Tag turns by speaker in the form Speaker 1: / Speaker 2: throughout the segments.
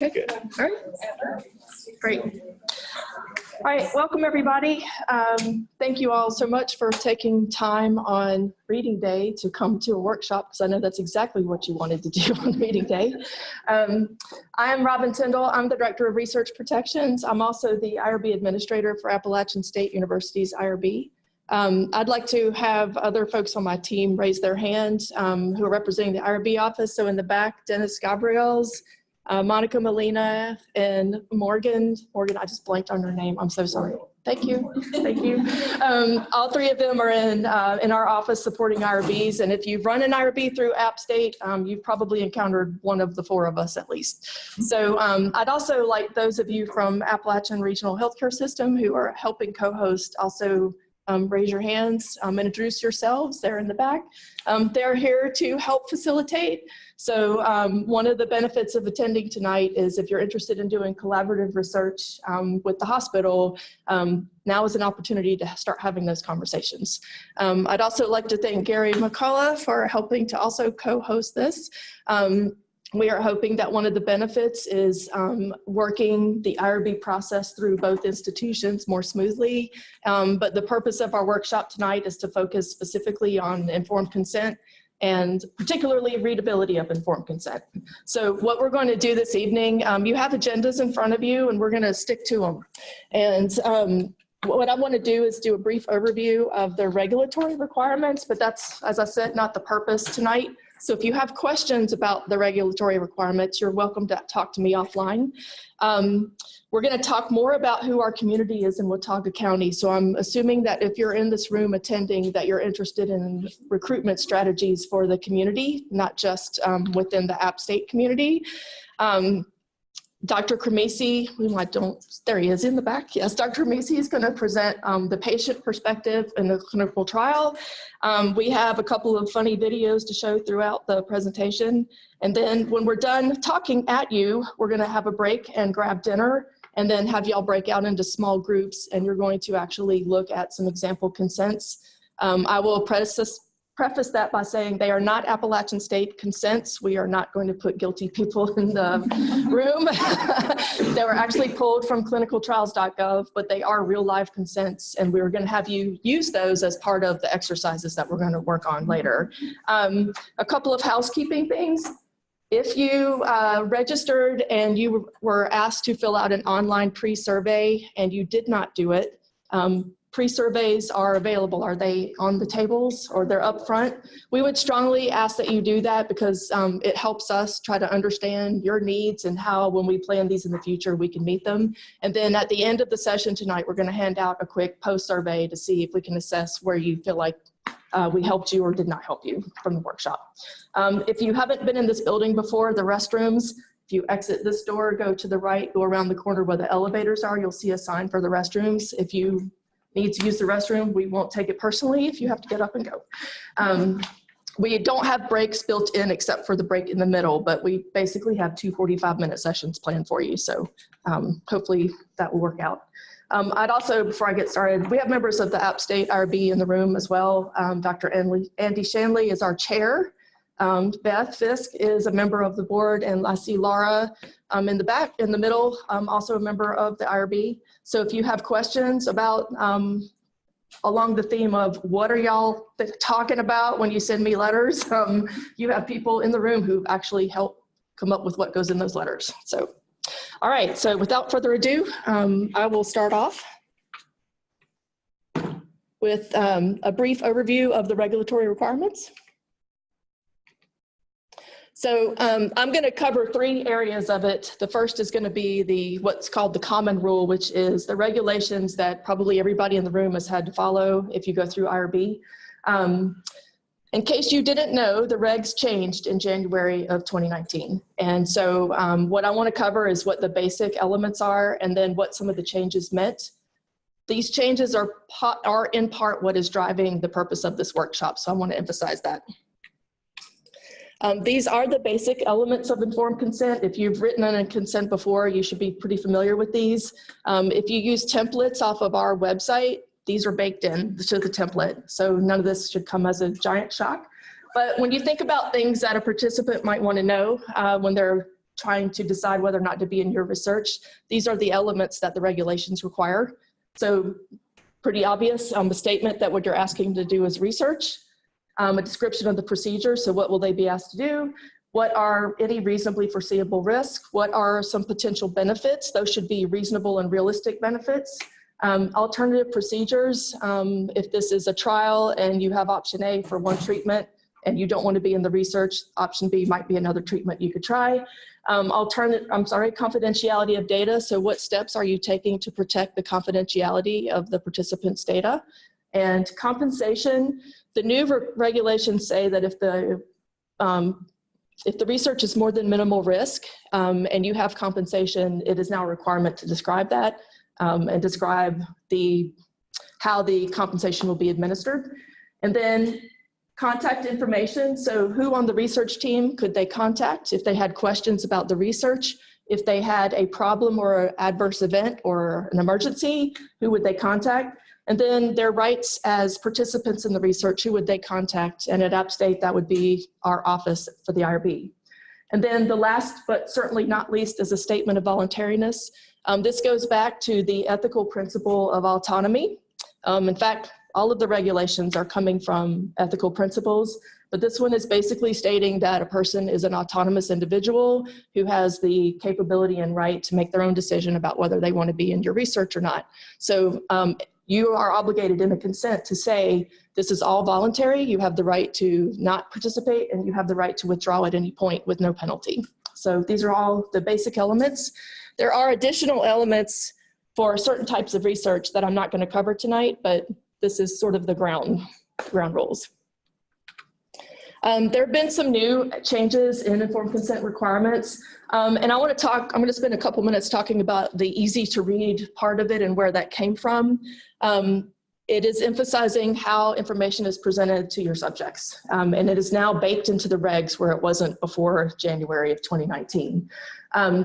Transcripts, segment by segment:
Speaker 1: Okay, good. All right. Great. All right, welcome everybody. Thank you all so much for taking time on reading day to come to a workshop, because I know that's exactly what you wanted to do on reading day. I am Robin Tyndall. I'm the Director of Research Protections. I'm also the IRB Administrator for Appalachian State University's IRB. I'd like to have other folks on my team raise their hands who are representing the IRB office. So in the back, Dennis Gabriels, Monica Molina, and Morgan, I just blanked on her name. I'm so sorry. Thank you. Thank you. All three of them are in our office supporting IRBs. And if you've run an IRB through App State, you've probably encountered one of the four of us at least. So I'd also like those of you from Appalachian Regional Healthcare System who are helping co-host also raise your hands and introduce yourselves. They're in the back. They're here to help facilitate. So one of the benefits of attending tonight is if you're interested in doing collaborative research with the hospital, now is an opportunity to start having those conversations. I'd also like to thank Gary McCullough for helping to also co-host this. We are hoping that one of the benefits is working the IRB process through both institutions more smoothly. But the purpose of our workshop tonight is to focus specifically on informed consent and particularly readability of informed consent. So what we're going to do this evening, you have agendas in front of you and we're going to stick to them. And what I want to do is do a brief overview of the regulatory requirements, but that's, as I said, not the purpose tonight. So if you have questions about the regulatory requirements, you're welcome to talk to me offline. We're going to talk more about who our community is in Watauga County. So I'm assuming that if you're in this room attending, that you're interested in recruitment strategies for the community, not just within the App State community. Dr. Cremisi, there he is in the back. Yes, Dr. Cremisi is going to present the patient perspective in the clinical trial. We have a couple of funny videos to show throughout the presentation. And then when we're done talking at you, we're going to have a break and grab dinner and then have y'all break out into small groups. And you're going to actually look at some example consents. I will preface that by saying they are not Appalachian State consents. We are not going to put guilty people in the room. They were actually pulled from clinicaltrials.gov, but they are real life consents, and we're going to have you use those as part of the exercises that we're going to work on later. A couple of housekeeping things. If you registered and you were asked to fill out an online pre-survey and you did not do it, pre-surveys are available. Are they on the tables or they're up front? We would strongly ask that you do that because it helps us try to understand your needs and how, when we plan these in the future, we can meet them. And then at the end of the session tonight, we're going to hand out a quick post-survey to see if we can assess where you feel like we helped you or did not help you from the workshop. If you haven't been in this building before, the restrooms, if you exit this door, go to the right, go around the corner where the elevators are, you'll see a sign for the restrooms. If you need to use the restroom, we won't take it personally if you have to get up and go. We don't have breaks built in except for the break in the middle, but we basically have 2 45-minute sessions planned for you. So hopefully that will work out. I'd also, before I get started, we have members of the App State IRB in the room as well. Dr. Andy Shanley is our chair. Beth Fisk is a member of the board, and I see Laura in the back, in the middle, also a member of the IRB. So if you have questions about, along the theme of what are y'all talking about when you send me letters, you have people in the room who actually help come up with what goes in those letters. So, all right, so without further ado, I will start off with a brief overview of the regulatory requirements. So I'm going to cover 3 areas of it. The first is going to be what's called the common rule, which is the regulations that probably everybody in the room has had to follow if you go through IRB. In case you didn't know, the regs changed in January of 2019. And so what I want to cover is what the basic elements are and then what some of the changes meant. These changes are in part what is driving the purpose of this workshop. So I want to emphasize that. These are the basic elements of informed consent. If you've written on a consent before, you should be pretty familiar with these. If you use templates off of our website, these are baked in to the template. So none of this should come as a giant shock. But when you think about things that a participant might want to know when they're trying to decide whether or not to be in your research, these are the elements that the regulations require. So pretty obvious, a statement that what you're asking to do is research, a description of the procedure, so what will they be asked to do, what are any reasonably foreseeable risks, what are some potential benefits, those should be reasonable and realistic benefits, alternative procedures, if this is a trial and you have option A for one treatment and you don't want to be in the research, option B might be another treatment you could try. Confidentiality of data. So what steps are you taking to protect the confidentiality of the participants' data? And compensation, the new regulations say that if the research is more than minimal risk and you have compensation, it is now a requirement to describe that and describe how the compensation will be administered. And then contact information, so who on the research team could they contact if they had questions about the research? If they had a problem or an adverse event or an emergency, who would they contact? And then their rights as participants in the research, who would they contact? And at UpState, that would be our office for the IRB. And then the last, but certainly not least, is a statement of voluntariness. This goes back to the ethical principle of autonomy. In fact, all of the regulations are coming from ethical principles, but this one is basically stating that a person is an autonomous individual who has the capability and right to make their own decision about whether they want to be in your research or not. So you are obligated in a consent to say, this is all voluntary, you have the right to not participate, and you have the right to withdraw at any point with no penalty. So these are all the basic elements. There are additional elements for certain types of research that I'm not going to cover tonight, but this is sort of the ground rules. There have been some new changes in informed consent requirements. And I'm going to spend a couple minutes talking about the easy to read part of it and where that came from. It is emphasizing how information is presented to your subjects. And it is now baked into the regs where it wasn't before January of 2019.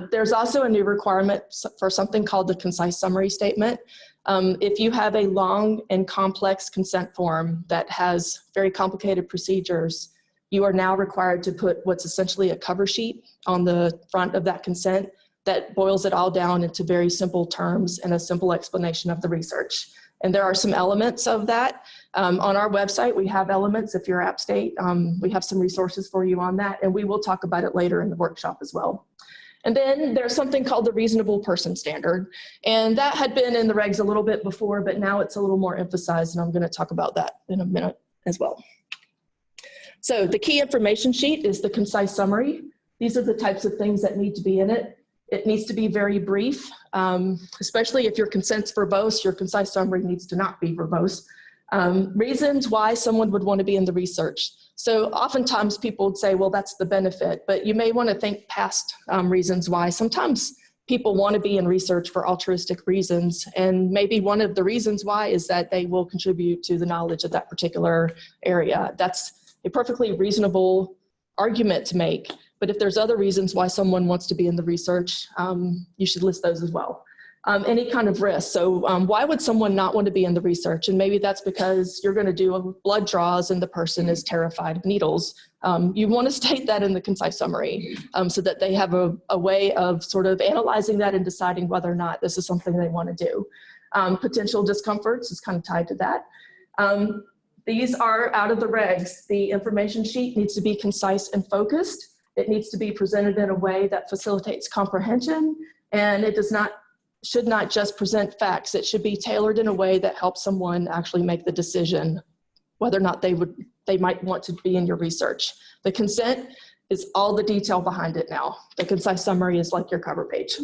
Speaker 1: There's also a new requirement for something called the concise summary statement. If you have a long and complex consent form that has very complicated procedures, you are now required to put what's essentially a cover sheet on the front of that consent that boils it all down into very simple terms and a simple explanation of the research. And there are some elements of that. On our website, we have elements. If you're UpState, we have some resources for you on that, and we will talk about it later in the workshop as well. And then there's something called the reasonable person standard. And that had been in the regs a little bit before, but now it's a little more emphasized, and I'm going to talk about that in a minute as well. So the key information sheet is the concise summary. These are the types of things that need to be in it. It needs to be very brief, especially if your consent's verbose, your concise summary needs to not be verbose. Reasons why someone would want to be in the research. So oftentimes people would say, well, that's the benefit, but you may want to think past reasons why. Sometimes people want to be in research for altruistic reasons, and maybe one of the reasons why is that they will contribute to the knowledge of that particular area. That's a perfectly reasonable argument to make, but if there's other reasons why someone wants to be in the research, you should list those as well. Any kind of risk. So why would someone not want to be in the research? And maybe that's because you're going to do blood draws and the person is terrified of needles. You want to state that in the concise summary so that they have a way of sort of analyzing that and deciding whether or not this is something they want to do. Potential discomforts is kind of tied to that. These are out of the regs. The information sheet needs to be concise and focused. It needs to be presented in a way that facilitates comprehension, and it should not just present facts. It should be tailored in a way that helps someone actually make the decision whether or not they might want to be in your research. The consent is all the detail behind it now. The concise summary is like your cover page.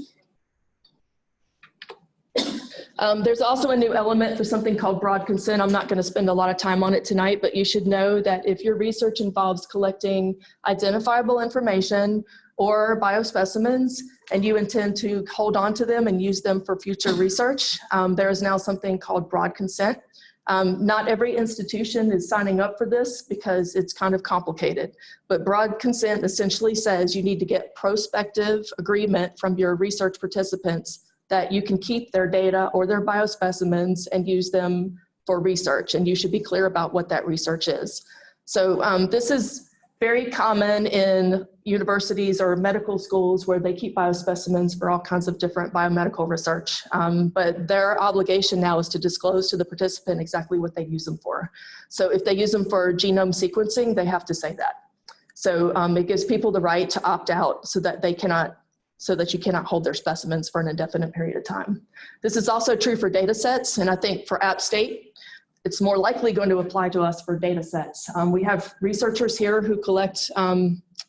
Speaker 1: There's also a new element for something called broad consent. I'm not going to spend a lot of time on it tonight, but you should know that if your research involves collecting identifiable information or biospecimens, and you intend to hold on to them and use them for future research, there is now something called broad consent. Not every institution is signing up for this because it's kind of complicated, but broad consent essentially says you need to get prospective agreement from your research participants that you can keep their data or their biospecimens and use them for research, and you should be clear about what that research is. So this is very common in universities or medical schools where they keep biospecimens for all kinds of different biomedical research. But their obligation now is to disclose to the participant exactly what they use them for. So if they use them for genome sequencing, they have to say that. So it gives people the right to opt out so that you cannot hold their specimens for an indefinite period of time. This is also true for data sets, and I think for App State, it's more likely going to apply to us for data sets. We have researchers here who collect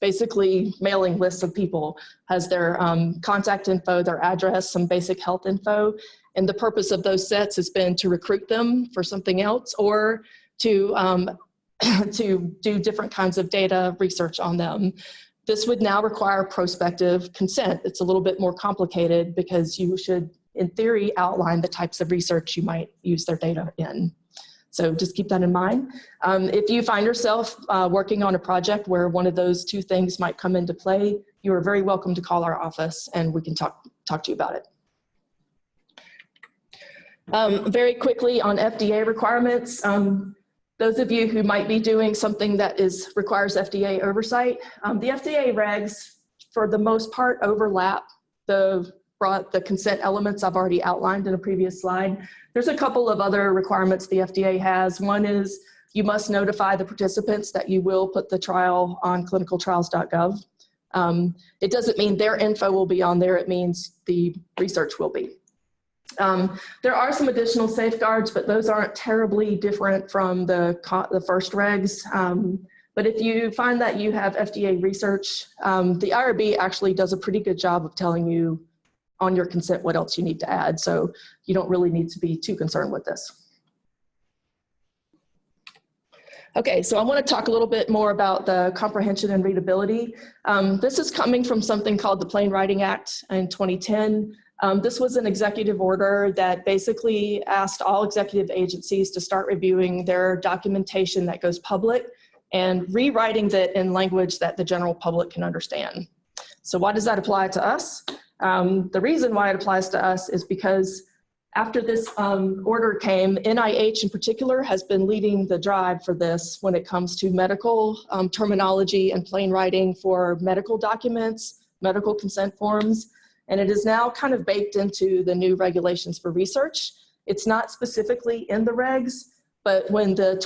Speaker 1: basically mailing lists of people, has their contact info, their address, some basic health info, and the purpose of those sets has been to recruit them for something else or to to do different kinds of data research on them. This would now require prospective consent. It's a little bit more complicated because you should, in theory, outline the types of research you might use their data in. So just keep that in mind. If you find yourself working on a project where one of those two things might come into play, you are very welcome to call our office and we can talk to you about it. Very quickly on FDA requirements, those of you who might be doing something that requires FDA oversight, the FDA regs, for the most part, overlap the consent elements I've already outlined in a previous slide. There's a couple of other requirements the FDA has. One is you must notify the participants that you will put the trial on clinicaltrials.gov. It doesn't mean their info will be on there, it means the research will be. There are some additional safeguards, but those aren't terribly different from the first regs. But if you find that you have FDA research, the IRB actually does a pretty good job of telling you on your consent what else you need to add. So you don't really need to be too concerned with this. Okay, so I want to talk a little bit more about the comprehension and readability. This is coming from something called the Plain Writing Act in 2010. This was an executive order that basically asked all executive agencies to start reviewing their documentation that goes public and rewriting that in language that the general public can understand. So why does that apply to us? The reason why it applies to us is because after this order came, NIH in particular has been leading the drive for this when it comes to medical terminology and plain writing for medical documents, medical consent forms. And it is now kind of baked into the new regulations for research. It's not specifically in the regs, but when the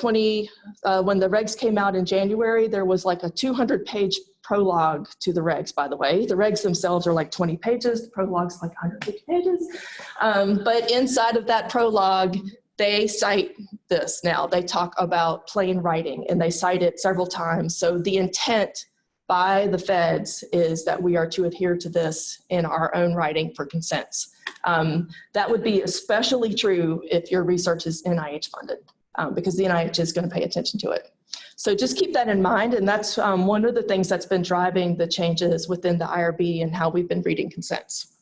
Speaker 1: regs came out in January, there was like a 200-page prologue to the regs, by the way. The regs themselves are like 20 pages, the prologue's like 150 pages. But inside of that prologue, they cite this now. They talk about plain writing, and they cite it several times. So the intent by the feds is that we are to adhere to this in our own writing for consents. That would be especially true if your research is NIH funded, because the NIH is going to pay attention to it. So just keep that in mind, and that's one of the things that's been driving the changes within the IRB and how we've been reading consents.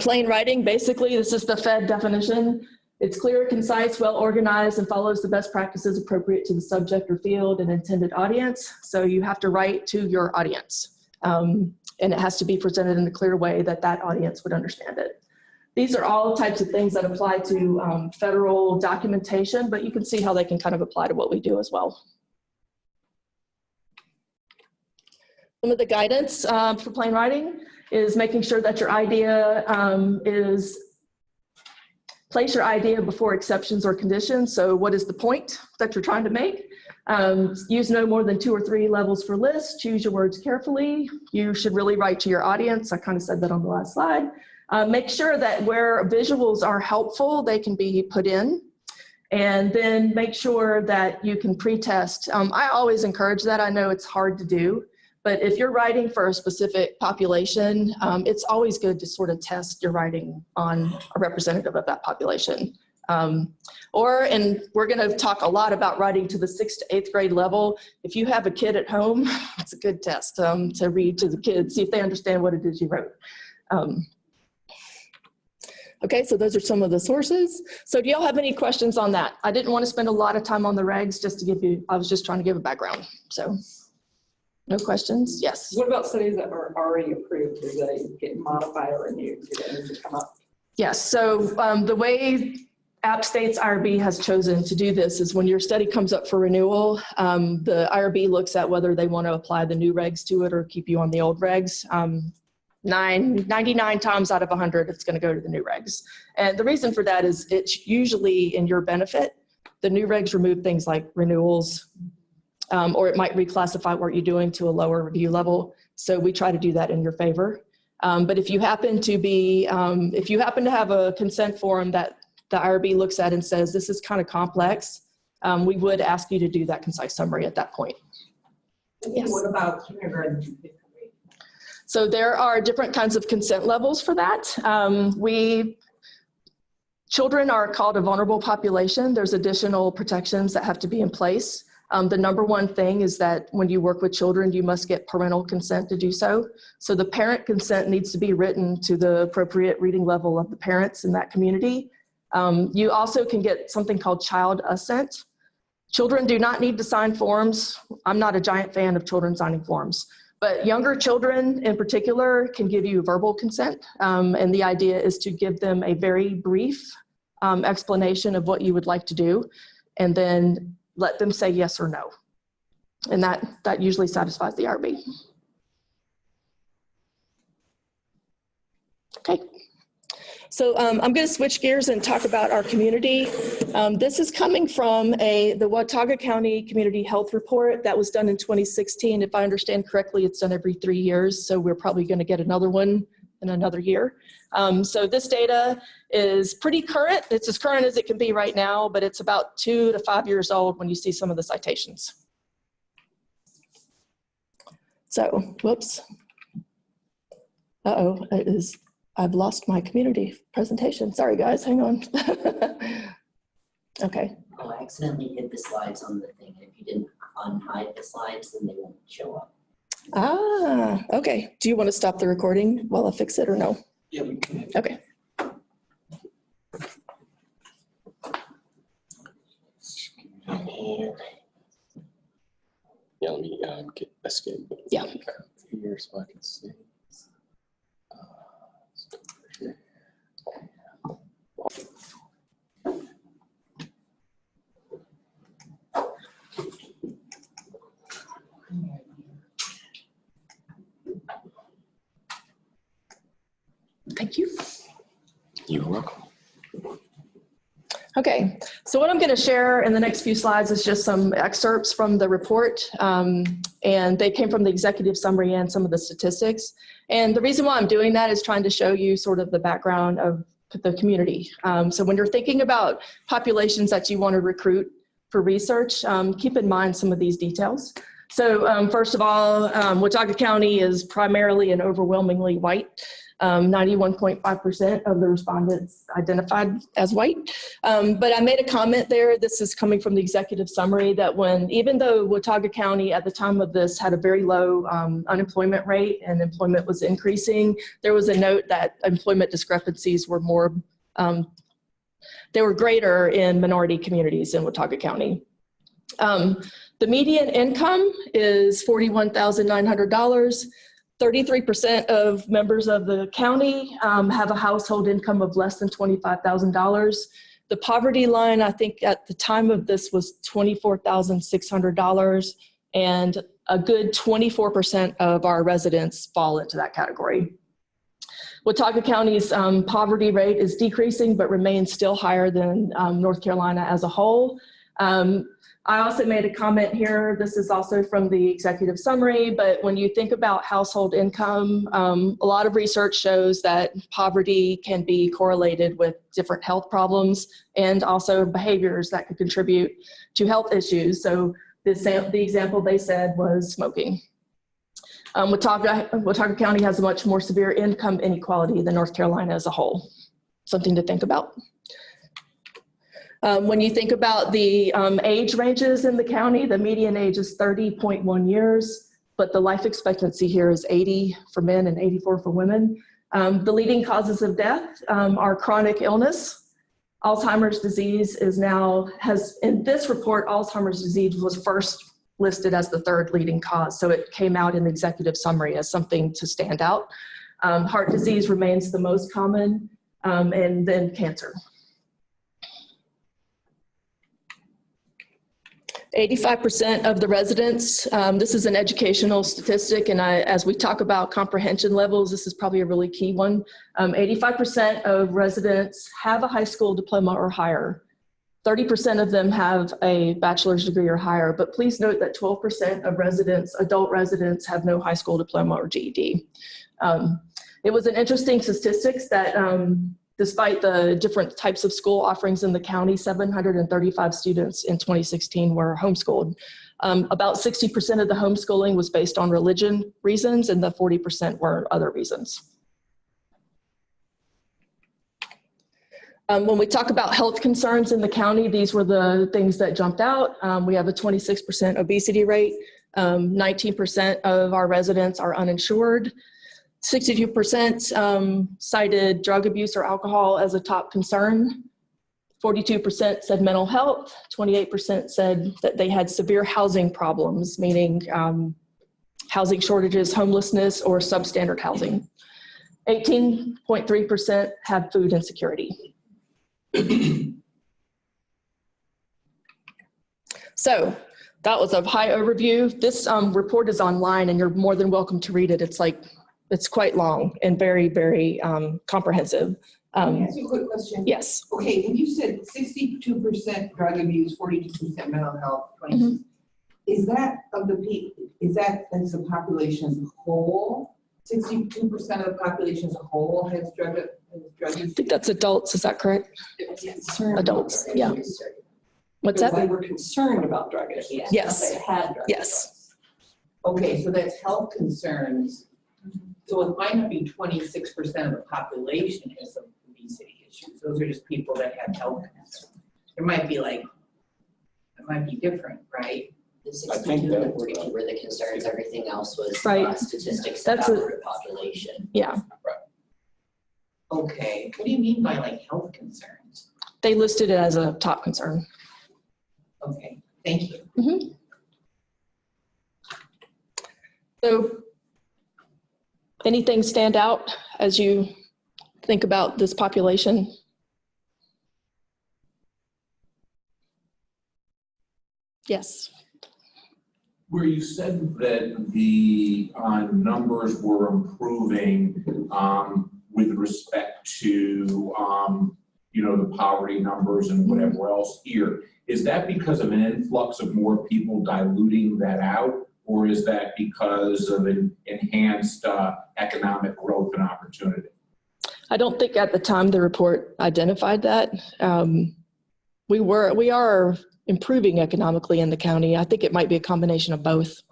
Speaker 1: Plain writing, basically, this is the Fed definition. It's clear, concise, well organized, and follows the best practices appropriate to the subject or field and intended audience. So you have to write to your audience, and it has to be presented in a clear way that that audience would understand it. These are all types of things that apply to federal documentation, but you can see how they can kind of apply to what we do as well. Some of the guidance for plain writing is making sure that your idea place your idea before exceptions or conditions. So what is the point that you're trying to make? Use no more than 2 or 3 levels for lists. Choose your words carefully. You should really write to your audience. I kind of said that on the last slide. Make sure that where visuals are helpful, they can be put in. And then make sure that you can pre-test. I always encourage that. I know it's hard to do. But if you're writing for a specific population, it's always good to sort of test your writing on a representative of that population. And we're going to talk a lot about writing to the 6th to 8th grade level. If you have a kid at home, it's a good test to read to the kids, see if they understand what it is you wrote. Okay, so those are some of the sources. So do y'all have any questions on that? I didn't want to spend a lot of time on the regs just to give you, I was just trying to give a background, so. No questions? Yes.
Speaker 2: What about studies that are already approved? Do they get modified or renewed? Do they need to come up?
Speaker 1: Yes. So the way App States IRB has chosen to do this is when your study comes up for renewal, the IRB looks at whether they want to apply the new regs to it or keep you on the old regs. 99 times out of 100, it's going to go to the new regs. And the reason for that is it's usually in your benefit. The new regs remove things like renewals, or it might reclassify what you're doing to a lower review level. So we try to do that in your favor. But if you happen to be, if you happen to have a consent form that the IRB looks at and says, this is kind of complex, we would ask you to do that concise summary at that point. Yes.
Speaker 2: What about kindergarten through fifth grade?
Speaker 1: So there are different kinds of consent levels for that. Children are called a vulnerable population. There's additional protections that have to be in place. The number one thing is that when you work with children, you must get parental consent to do so. So the parent consent needs to be written to the appropriate reading level of the parents in that community. You also can get something called child assent. Children do not need to sign forms. I'm not a giant fan of children signing forms, but younger children in particular can give you verbal consent. And the idea is to give them a very brief explanation of what you would like to do, and then let them say yes or no. And that usually satisfies the IRB. Okay. So I'm going to switch gears and talk about our community. This is coming from the Watauga County Community Health Report that was done in 2016. If I understand correctly, it's done every 3 years, so we're probably going to get another one in another year. So this data is pretty current. It's as current as it can be right now, but it's about 2 to 5 years old when you see some of the citations. So, whoops. Uh-oh, I've lost my community presentation. Sorry guys, hang on. Okay.
Speaker 3: Oh, I accidentally hid the slides on the thing. If you didn't unhide the slides, then they won't show up.
Speaker 1: Ah, okay. Do you want to stop the recording while I fix it or no?
Speaker 3: Yeah, we can.
Speaker 1: Okay.
Speaker 4: Yeah, let me get escape.
Speaker 1: Yeah.
Speaker 4: Here so I can see.
Speaker 1: Thank you.
Speaker 4: You're welcome.
Speaker 1: Okay, so what I'm going to share in the next few slides is just some excerpts from the report, and they came from the executive summary and some of the statistics. And the reason why I'm doing that is trying to show you sort of the background of the community. So when you're thinking about populations that you want to recruit for research, keep in mind some of these details. So first of all, Watauga County is primarily and overwhelmingly white. 91.5% of the respondents identified as white. But I made a comment there, this is coming from the executive summary, that even though Watauga County at the time of this had a very low unemployment rate and employment was increasing, there was a note that employment discrepancies were more, they were greater in minority communities in Watauga County. The median income is $41,900. 33% of members of the county have a household income of less than $25,000. The poverty line, I think at the time of this, was $24,600, and a good 24% of our residents fall into that category. Watauga County's poverty rate is decreasing, but remains still higher than North Carolina as a whole. I also made a comment here, this is also from the executive summary, but when you think about household income, a lot of research shows that poverty can be correlated with different health problems and also behaviors that could contribute to health issues. So the example they said was smoking. Watauga County has a much more severe income inequality than North Carolina as a whole. Something to think about. When you think about the age ranges in the county, the median age is 30.1 years, but the life expectancy here is 80 for men and 84 for women. The leading causes of death are chronic illness. Alzheimer's disease in this report, Alzheimer's disease was first listed as the third leading cause, so it came out in the executive summary as something to stand out. Heart disease remains the most common, and then cancer. 85% of the residents, this is an educational statistic, and as we talk about comprehension levels, this is probably a really key one. 85% of residents have a high school diploma or higher. 30% of them have a bachelor's degree or higher, but please note that 12% of residents, adult residents, have no high school diploma or GED. It was an interesting statistics that despite the different types of school offerings in the county, 735 students in 2016 were homeschooled. About 60% of the homeschooling was based on religion reasons, and the 40% were other reasons. When we talk about health concerns in the county, these were the things that jumped out. We have a 26% obesity rate. 19% of our residents are uninsured. 62% cited drug abuse or alcohol as a top concern. 42% said mental health. 28% said that they had severe housing problems, meaning housing shortages, homelessness, or substandard housing. 18.3% had food insecurity. So that was a high overview. This report is online and you're more than welcome to read it. It's quite long and very, very comprehensive.
Speaker 2: Can I ask you a quick question?
Speaker 1: Yes.
Speaker 2: Okay, when you said 62% drug abuse, 42% mental health, 20%, is that of the that's the population as a whole? 62% of the population as a whole has drug abuse?
Speaker 1: I think that's adults, is that correct? Adults, yeah. What's
Speaker 5: Because
Speaker 1: that?
Speaker 5: they were concerned about drug abuse.
Speaker 1: Yes.
Speaker 5: They had drug
Speaker 1: Yes.
Speaker 2: Okay, so that's health concerns. So it might not be 26% of the population has some obesity issues. Those are just people that have health concerns. It might be it might be different, right?
Speaker 3: The
Speaker 4: I think
Speaker 3: 62 and
Speaker 4: that-
Speaker 3: the 42 were the concerns, everything else was
Speaker 1: Right.
Speaker 3: statistics
Speaker 1: That's
Speaker 3: about
Speaker 1: a-
Speaker 3: the population.
Speaker 1: Yeah,
Speaker 2: Okay, what do you mean by health concerns?
Speaker 1: they listed it as a top concern.
Speaker 2: Okay, thank you.
Speaker 1: So anything stand out as you think about this population? Yes.
Speaker 6: Where you said that the numbers were improving with respect to the poverty numbers and whatever else here, is that because of an influx of more people diluting that out, or is that because of an enhanced economic growth and opportunity?
Speaker 1: I don't think at the time the report identified that. We are improving economically in the county. I think it might be a combination of both.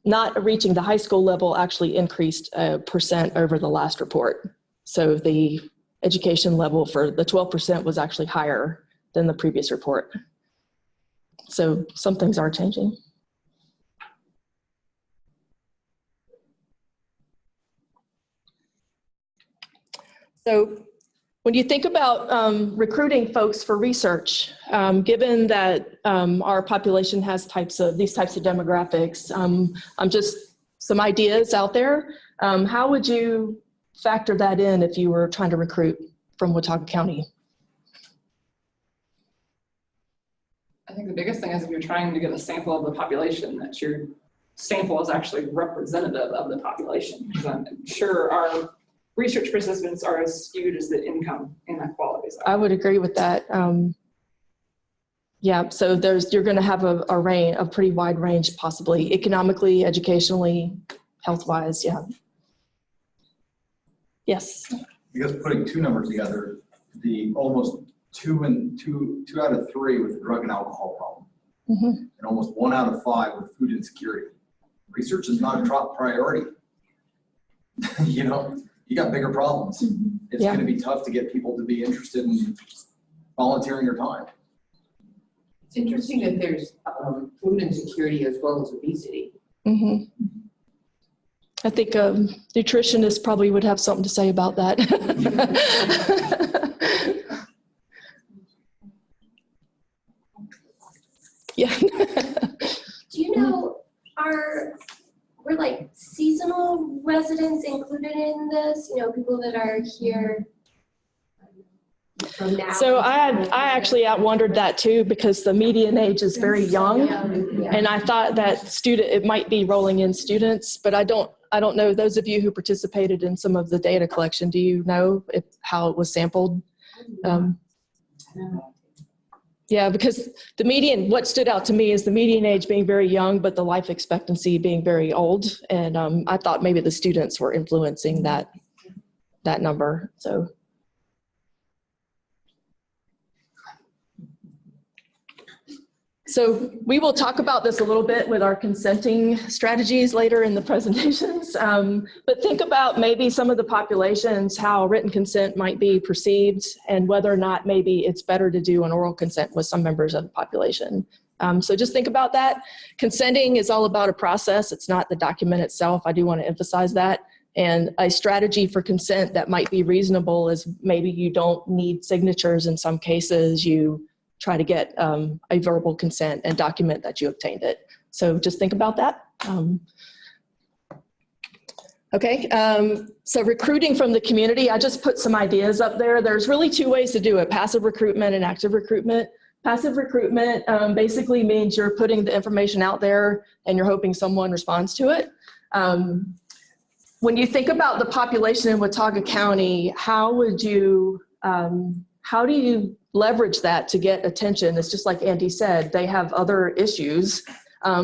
Speaker 1: Not reaching the high school level actually increased 1% over the last report. So the education level for the 12% was actually higher than the previous report. So some things are changing. So when you think about recruiting folks for research, given that our population has these types of demographics, just some ideas out there. How would you factor that in if you were trying to recruit from Watauga County?
Speaker 5: I think the biggest thing is if you're trying to get a sample of the population, that your sample is actually representative of the population. Because I'm sure our research participants are as skewed as the income inequalities are.
Speaker 1: I would agree with that. Yeah, so you're going to have a pretty wide range, possibly economically, educationally, health-wise. Yeah. Yes.
Speaker 7: Because putting two numbers together, the almost two out of three with the drug and alcohol problem, and almost 1 out of 5 with food insecurity. Research is not a top priority. You got bigger problems. It's going to be tough to get people to be interested in volunteering their time.
Speaker 2: It's interesting that there's food insecurity as well as obesity.
Speaker 1: I think nutritionists probably would have something to say about that. Yeah.
Speaker 8: Do you know, were seasonal residents included in this? People that are here from now?
Speaker 1: So I actually wondered that too, because the median age is very young.
Speaker 8: Yeah.
Speaker 1: And I thought that it might be rolling in students, but I don't know. Those of you who participated in some of the data collection, do you know how it was sampled? Yeah, because the median, what stood out to me is the median age being very young, but the life expectancy being very old. And I thought maybe the students were influencing that number, so. So we will talk about this a little bit with our consenting strategies later in the presentations, but think about maybe some of the populations, how written consent might be perceived, and whether or not maybe it's better to do an oral consent with some members of the population. So just think about that. Consenting is all about a process. It's not the document itself. I do want to emphasize that. And a strategy for consent that might be reasonable is maybe you don't need signatures in some cases. You try to get a verbal consent and document that you obtained it. So just think about that. Okay, so recruiting from the community, I just put some ideas up there. There's really two ways to do it, passive recruitment and active recruitment. Passive recruitment basically means you're putting the information out there and you're hoping someone responds to it. When you think about the population in Watauga County, how do you leverage that to get attention? It's just like Andy said, they have other issues.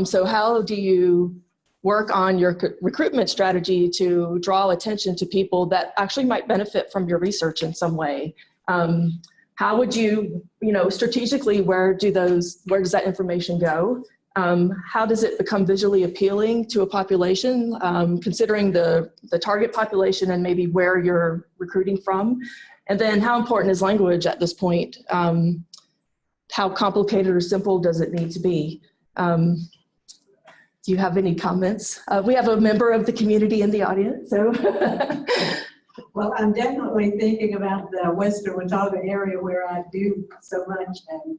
Speaker 1: So how do you work on your recruitment strategy to draw attention to people that actually might benefit from your research in some way? How would you, strategically, where does that information go? How does it become visually appealing to a population, considering the target population and maybe where you're recruiting from? And then how important is language at this point? How complicated or simple does it need to be? Do you have any comments? We have a member of the community in the audience, so.
Speaker 9: Well, I'm definitely thinking about the Western Watauga area where I do so much, and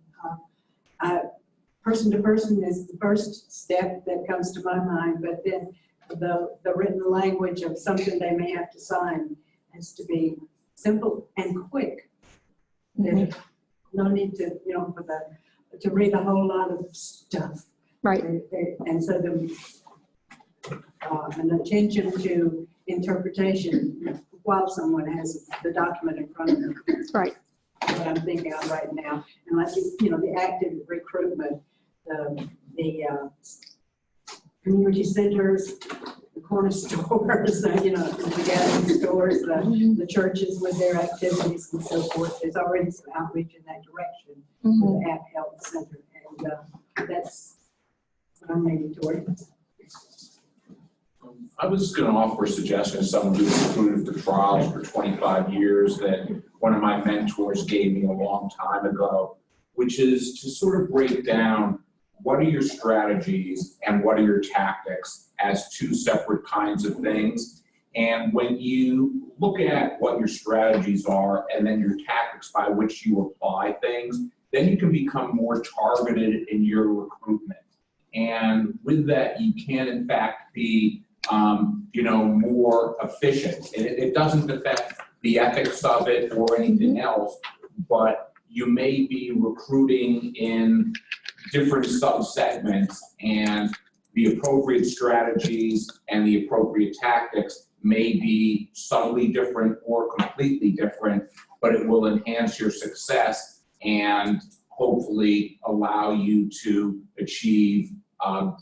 Speaker 9: person to person is the first step that comes to my mind, but then the written language of something they may have to sign has to be simple and quick. There's no need to, to read a whole lot of stuff.
Speaker 1: Right.
Speaker 9: And so an attention to interpretation while someone has the document in front of them.
Speaker 1: Right.
Speaker 9: What I'm thinking of right now. And like, the active recruitment, the community centers, the corner stores, the gathering stores, the churches with their activities and so forth. There's already some outreach in that direction with the App Health Center. And that's what I'm leaning toward.
Speaker 6: I was going to offer a suggestion as someone who's recruited for trials for 25 years that one of my mentors gave me a long time ago, which is to sort of break down what are your strategies and what are your tactics as two separate kinds of things. And when you look at what your strategies are and then your tactics by which you apply things, then you can become more targeted in your recruitment. And with that, you can in fact be more efficient. It doesn't affect the ethics of it or anything else, but you may be recruiting in different sub-segments, and the appropriate strategies and the appropriate tactics may be subtly different or completely different, but it will enhance your success and hopefully allow you to achieve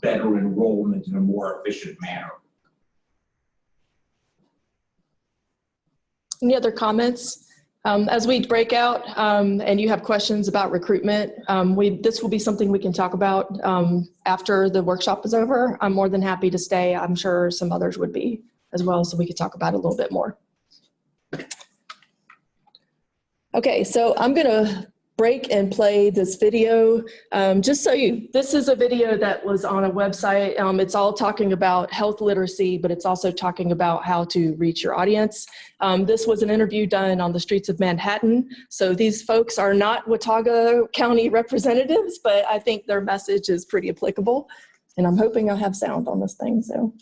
Speaker 6: better enrollment in a more efficient manner.
Speaker 1: Any other comments? As we break out and you have questions about recruitment, this will be something we can talk about after the workshop is over. I'm more than happy to stay. I'm sure some others would be as well, so we could talk about it a little bit more. Okay, so I'm gonna break and play this video. Just so this is a video that was on a website. It's all talking about health literacy, but it's also talking about how to reach your audience. This was an interview done on the streets of Manhattan. So these folks are not Watauga County representatives, but I think their message is pretty applicable. And I'm hoping I'll have sound on this thing, so.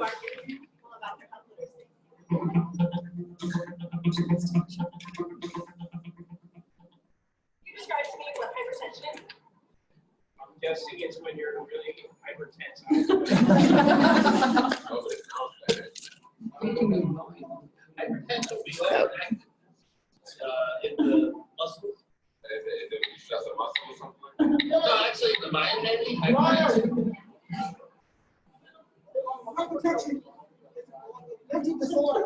Speaker 8: marketing people about their health literacy? Can you describe to me what hypertension is?
Speaker 10: I'm guessing it's when you're really hypertense. Hypertension will be overactive in the muscles. Is it just a muscle or something like that? No, actually, the mind maybe. Hypertension.
Speaker 11: Hypertension. Mental disorder.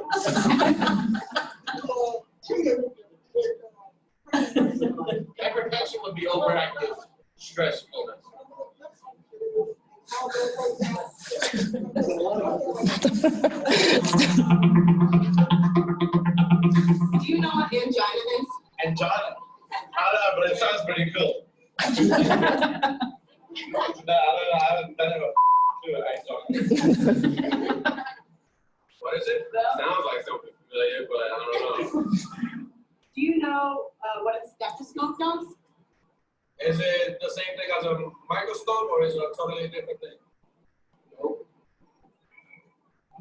Speaker 10: Hypertension would be overactive stressfulness.
Speaker 8: Do you know what angina is?
Speaker 10: Angina. I don't know, but it sounds pretty cool. No, I don't know. I haven't done it before. What is it? Sounds like something familiar, but I don't know.
Speaker 8: Do you know what a stethoscope does?
Speaker 10: Is it the same thing as a microscope, or is it a totally different thing? Nope.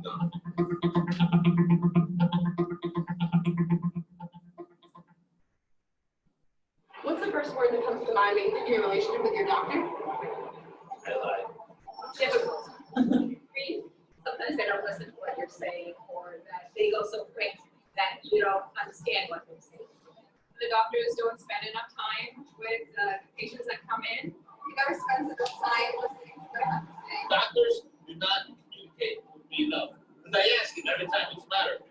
Speaker 10: No.
Speaker 8: What's the first word that comes to mind when you think of your relationship with your doctor?
Speaker 10: I lied.
Speaker 8: Difficult. Sometimes they don't listen to what you're saying, or that they go so quick that you don't understand what they're saying. The doctors don't spend enough time with the patients that come in. You never spend enough time listening to what they have to say.
Speaker 10: Doctors do not communicate with me enough. Because I ask him every time it's a matter.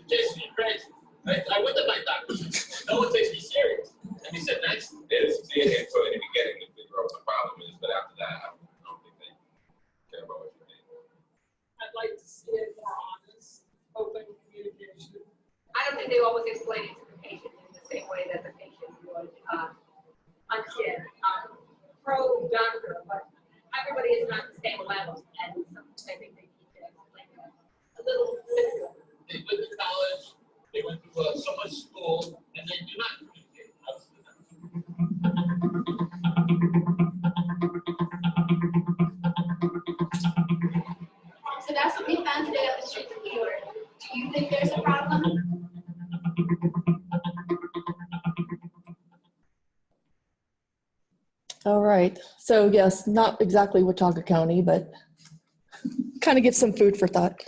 Speaker 10: Jason, you're crazy. I went to my doctor. No one takes me serious. And he said, next.
Speaker 6: It's so in the beginning to figure out what the problem is, but after that, I don't think they care about what you're saying.
Speaker 11: I'd like to see it more honest, open communication.
Speaker 8: I don't think they always explain it to the patient in the same way that the patient would understand. Pro doctor, but everybody is not the same level, and sometimes I think they need to explain it a little bit.
Speaker 10: They went to college, they went to so much school, and they do not communicate.
Speaker 8: So that's what we found today at the street viewer. Do you think there's a problem?
Speaker 1: All right. So yes, not exactly Watauga County, but kind of give some food for thought.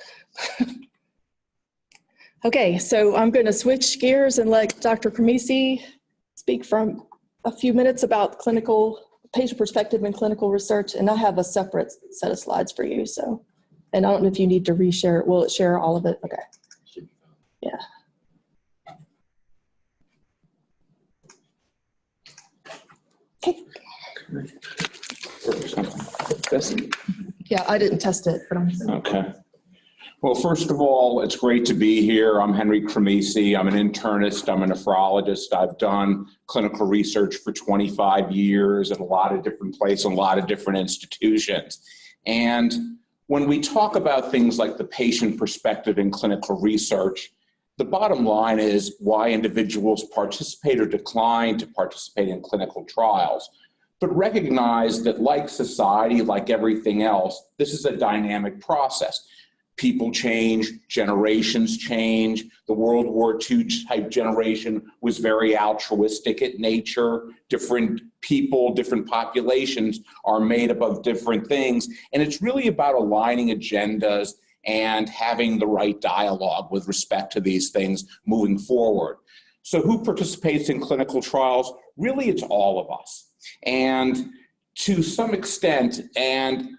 Speaker 1: Okay, so I'm going to switch gears and let Dr. Cremisi speak from a few minutes about clinical patient perspective and clinical research, and I have a separate set of slides for you. So, and I don't know if you need to reshare it. Will it share all of it? Okay. Yeah. Okay. Yeah, I didn't test it, but I'm.
Speaker 12: Okay. Well, first of all, it's great to be here. I'm Henry Cremisi. I'm an internist. I'm a nephrologist. I've done clinical research for 25 years at a lot of different places, a lot of different institutions. And when we talk about things like the patient perspective in clinical research, the bottom line is why individuals participate or decline to participate in clinical trials. But recognize that like society, like everything else, this is a dynamic process. People change, generations change. The World War II type generation was very altruistic in nature. Different people, different populations are made up of different things. And it's really about aligning agendas and having the right dialogue with respect to these things moving forward. So who participates in clinical trials? Really, it's all of us. And to some extent, and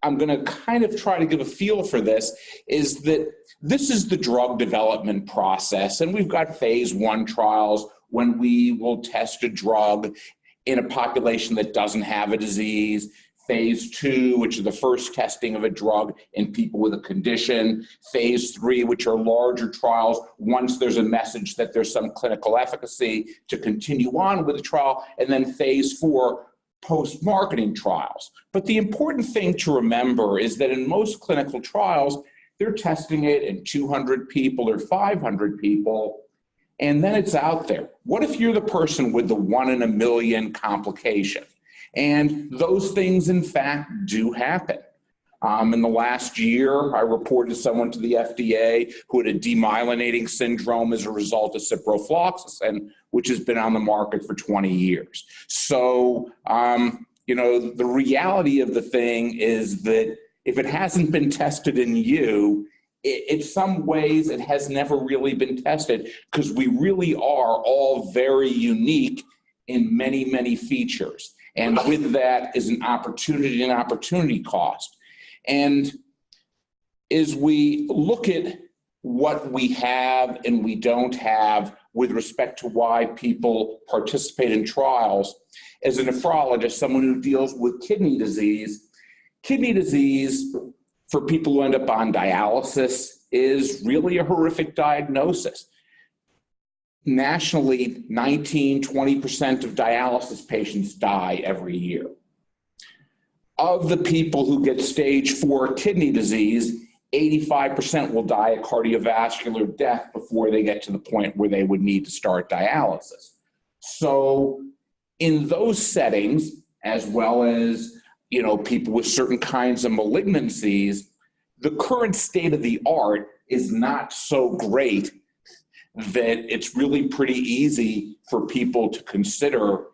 Speaker 12: I'm going to kind of try to give a feel for this, is that this is the drug development process. And we've got phase 1 trials when we will test a drug in a population that doesn't have a disease. Phase 2, which is the first testing of a drug in people with a condition. Phase 3, which are larger trials once there's a message that there's some clinical efficacy to continue on with the trial. And then phase 4, post-marketing trials. But the important thing to remember is that in most clinical trials, they're testing it in 200 people or 500 people, and then it's out there. What if you're the person with the 1 in a million complication? And those things, in fact, do happen. In the last year, I reported someone to the FDA who had a demyelinating syndrome as a result of ciprofloxacin, which has been on the market for 20 years. So, you know, the reality of the thing is that if it hasn't been tested in you, in some ways it has never really been tested, because we really are all very unique in many, many features. And with that is an opportunity and opportunity cost. And as we look at what we have and we don't have with respect to why people participate in trials, as a nephrologist, someone who deals with kidney disease for people who end up on dialysis is really a horrific diagnosis. Nationally, 19–20% of dialysis patients die every year. Of the people who get stage 4 kidney disease, 85% will die a cardiovascular death before they get to the point where they would need to start dialysis. So in those settings, as well as, you know, people with certain kinds of malignancies, the current state of the art is not so great that it's really pretty easy for people to consider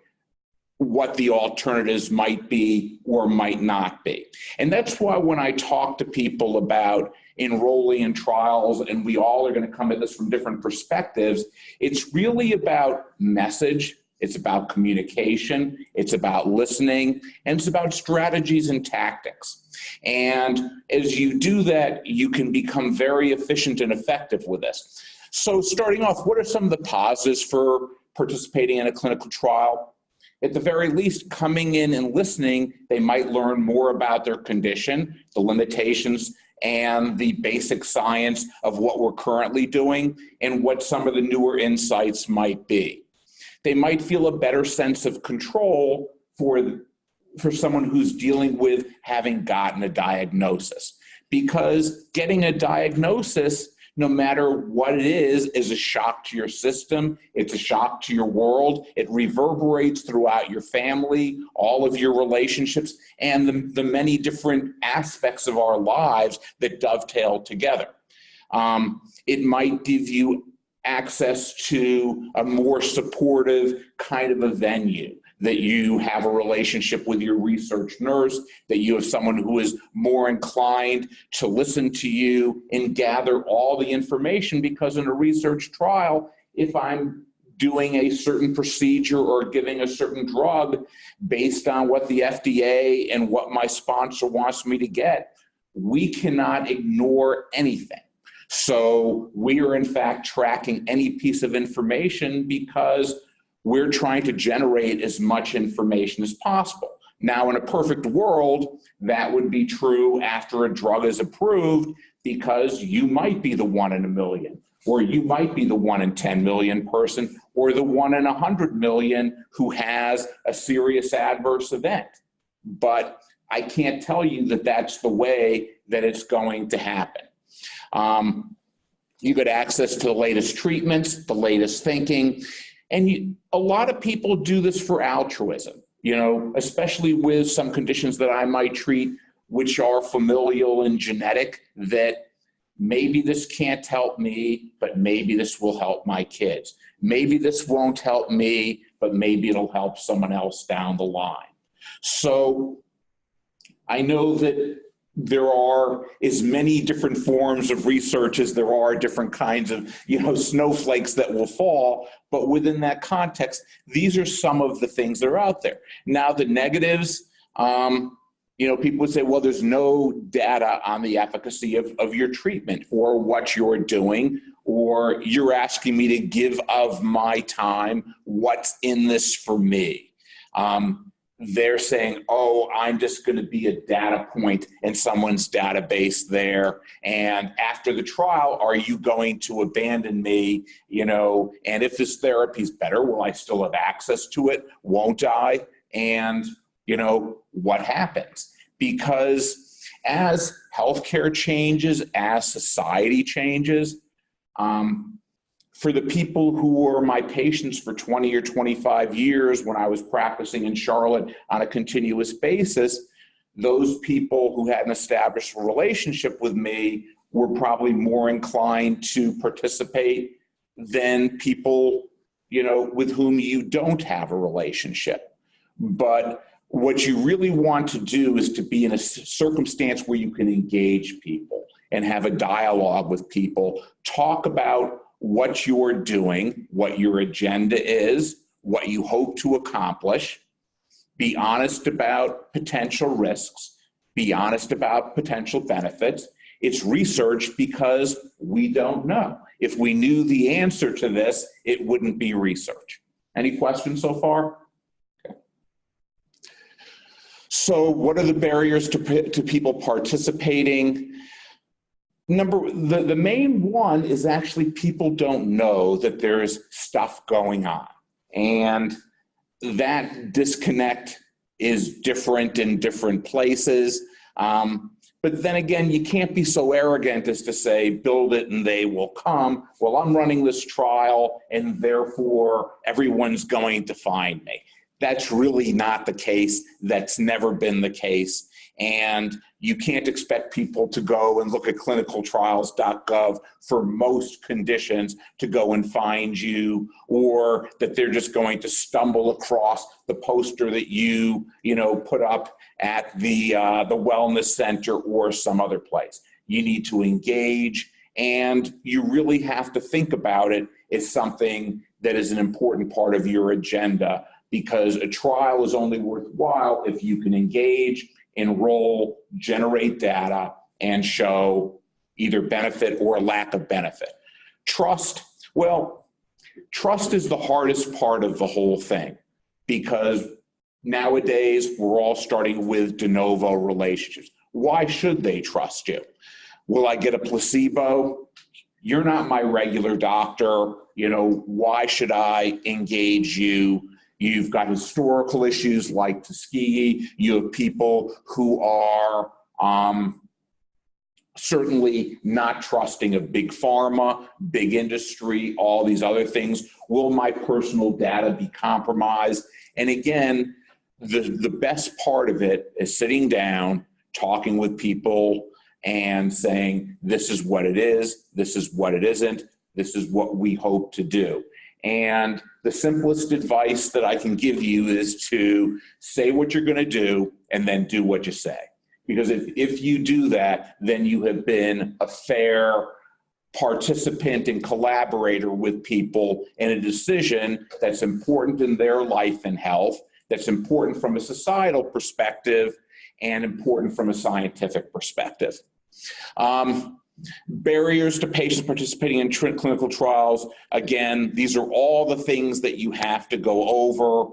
Speaker 12: what the alternatives might be or might not be. And that's why when I talk to people about enrolling in trials, and we all are going to come at this from different perspectives, it's really about message, it's about communication, it's about listening, and it's about strategies and tactics. And as you do that, you can become very efficient and effective with this. So starting off, what are some of the positives for participating in a clinical trial? At the very least, coming in and listening, they might learn more about their condition, the limitations, and the basic science of what we're currently doing and what some of the newer insights might be. They might feel a better sense of control for someone who's dealing with having gotten a diagnosis, because getting a diagnosis, no matter what it is a shock to your system. It's a shock to your world. It reverberates throughout your family, all of your relationships, and the many different aspects of our lives that dovetail together. It might give you access to a more supportive kind of a venue, that you have a relationship with your research nurse, that you have someone who is more inclined to listen to you and gather all the information, because in a research trial, if I'm doing a certain procedure or giving a certain drug based on what the FDA and what my sponsor wants me to get, we cannot ignore anything. So we are in fact tracking any piece of information because we're trying to generate as much information as possible. Now, in a perfect world, that would be true after a drug is approved, because you might be the 1 in a million, or you might be the 1 in 10 million person, or the 1 in 100 million who has a serious adverse event. But I can't tell you that that's the way that it's going to happen. You get access to the latest treatments, the latest thinking. And a lot of people do this for altruism, you know, especially with some conditions that I might treat, which are familial and genetic, that maybe this can't help me, but maybe this will help my kids. Maybe this won't help me, but maybe it'll help someone else down the line. So I know that there are as many different forms of research as there are different kinds of, you know, snowflakes that will fall. But within that context, these are some of the things that are out there. Now, the negatives, you know, people would say, well, there's no data on the efficacy of your treatment or what you're doing, or you're asking me to give of my time. What's in this for me? They're saying, oh, I'm just going to be a data point in someone's database there. And after the trial, are you going to abandon me? You know, and if this therapy is better, will I still have access to it? Won't I? And, you know, what happens? Because as healthcare changes, as society changes, for the people who were my patients for 20 or 25 years when I was practicing in Charlotte on a continuous basis, those people who hadn't established a relationship with me were probably more inclined to participate than people, you know, with whom you don't have a relationship. But what you really want to do is to be in a circumstance where you can engage people and have a dialogue with people, talk about what you're doing, what your agenda is, what you hope to accomplish, be honest about potential risks, be honest about potential benefits. It's research because we don't know. If we knew the answer to this, it wouldn't be research. Any questions so far? Okay. So what are the barriers to people participating? The main one is actually people don't know that there's stuff going on. And that disconnect is different in different places. But then again, you can't be so arrogant as to say, build it and they will come. Well, I'm running this trial and therefore everyone's going to find me. That's really not the case. That's never been the case. And you can't expect people to go and look at clinicaltrials.gov for most conditions to go and find you, or that they're just going to stumble across the poster that you put up at the wellness center or some other place. You need to engage, and you really have to think about it as something that is an important part of your agenda, because a trial is only worthwhile if you can engage, enroll, generate data, and show either benefit or lack of benefit. Trust, well, trust is the hardest part of the whole thing, because nowadays we're all starting with de novo relationships. Why should they trust you? Will I get a placebo? You're not my regular doctor. Why should I engage you? You've got historical issues like Tuskegee. You have people who are certainly not trusting of big pharma, big industry, all these other things. Will my personal data be compromised? And again, the best part of it is sitting down, talking with people and saying, this is what it is, this is what it isn't, this is what we hope to do. And the simplest advice that I can give you is to say what you're going to do and then do what you say. Because if you do that, then you have been a fair participant and collaborator with people in a decision that's important in their life and health, that's important from a societal perspective, and important from a scientific perspective. Barriers to patients participating in clinical trials. Again, these are all the things that you have to go over.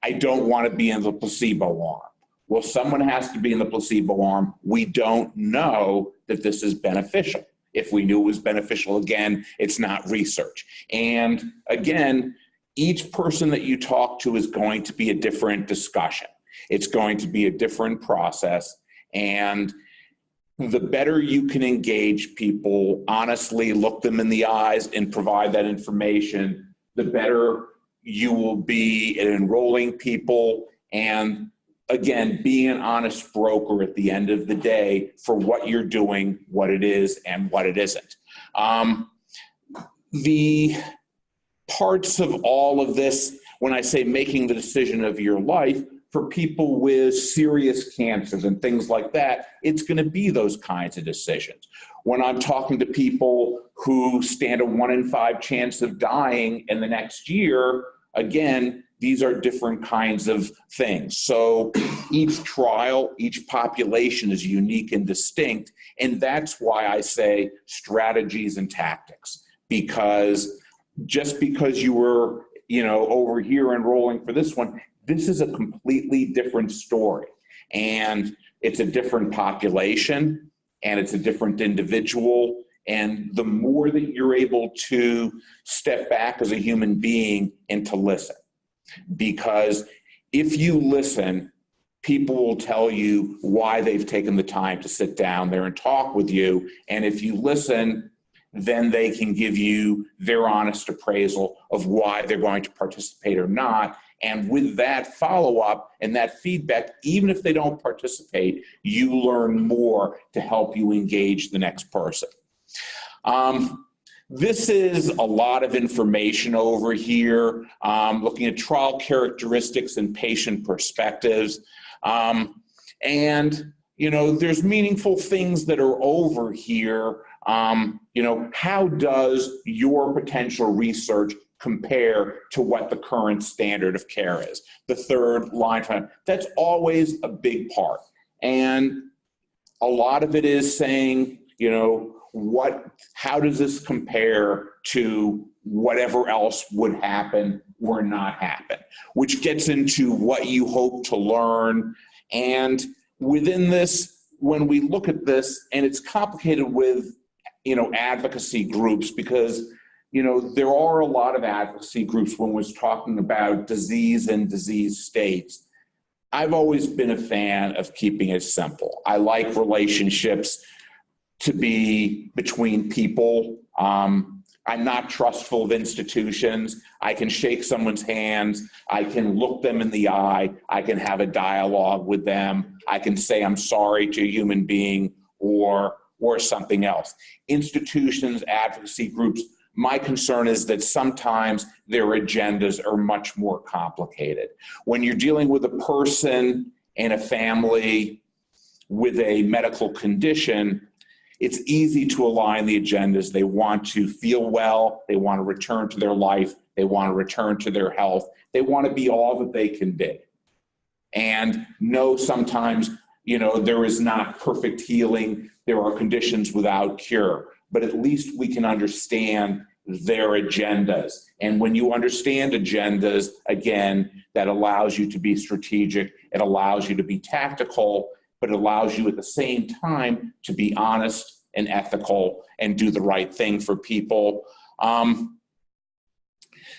Speaker 12: I don't want to be in the placebo arm. Well, someone has to be in the placebo arm. We don't know that this is beneficial. If we knew it was beneficial, again, it's not research. And again, each person that you talk to is going to be a different discussion. It's going to be a different process. And the better you can engage people, honestly look them in the eyes and provide that information, the better you will be at enrolling people and, again, being an honest broker at the end of the day for what you're doing, what it is, and what it isn't. The parts of all of this, when I say making the decision of your life, for people with serious cancers and things like that, it's going to be those kinds of decisions. When I'm talking to people who stand a 1 in 5 chance of dying in the next year, again, these are different kinds of things. So each trial, each population is unique and distinct, and that's why I say strategies and tactics, because just because you were, over here enrolling for this one, this is a completely different story, and it's a different population, and it's a different individual. And the more that you're able to step back as a human being and to listen, because if you listen, people will tell you why they've taken the time to sit down there and talk with you. And if you listen, then they can give you their honest appraisal of why they're going to participate or not. And with that follow-up and that feedback, even if they don't participate, you learn more to help you engage the next person. This is a lot of information over here, looking at trial characteristics and patient perspectives. And, you know, there's meaningful things that are over here. You know, how does your potential research compare to what the current standard of care is? The third line, that's always a big part. And a lot of it is saying, you know, how does this compare to whatever else would happen or not happen, which gets into what you hope to learn. And within this, when we look at this, and it's complicated with, you know, advocacy groups, because, you know, there are a lot of advocacy groups when we're talking about disease and disease states. I've always been a fan of keeping it simple. I like relationships to be between people. I'm not trustful of institutions. I can shake someone's hands. I can look them in the eye. I can have a dialogue with them. I can say I'm sorry to a human being or something else. Institutions, advocacy groups, my concern is that sometimes their agendas are much more complicated. When you're dealing with a person and a family with a medical condition, it's easy to align the agendas. They want to feel well. They want to return to their life. They want to return to their health. They want to be all that they can be. And no, sometimes, you know, there is not perfect healing. There are conditions without cure, but at least we can understand their agendas. And when you understand agendas, again, that allows you to be strategic. It allows you to be tactical, but it allows you at the same time to be honest and ethical and do the right thing for people.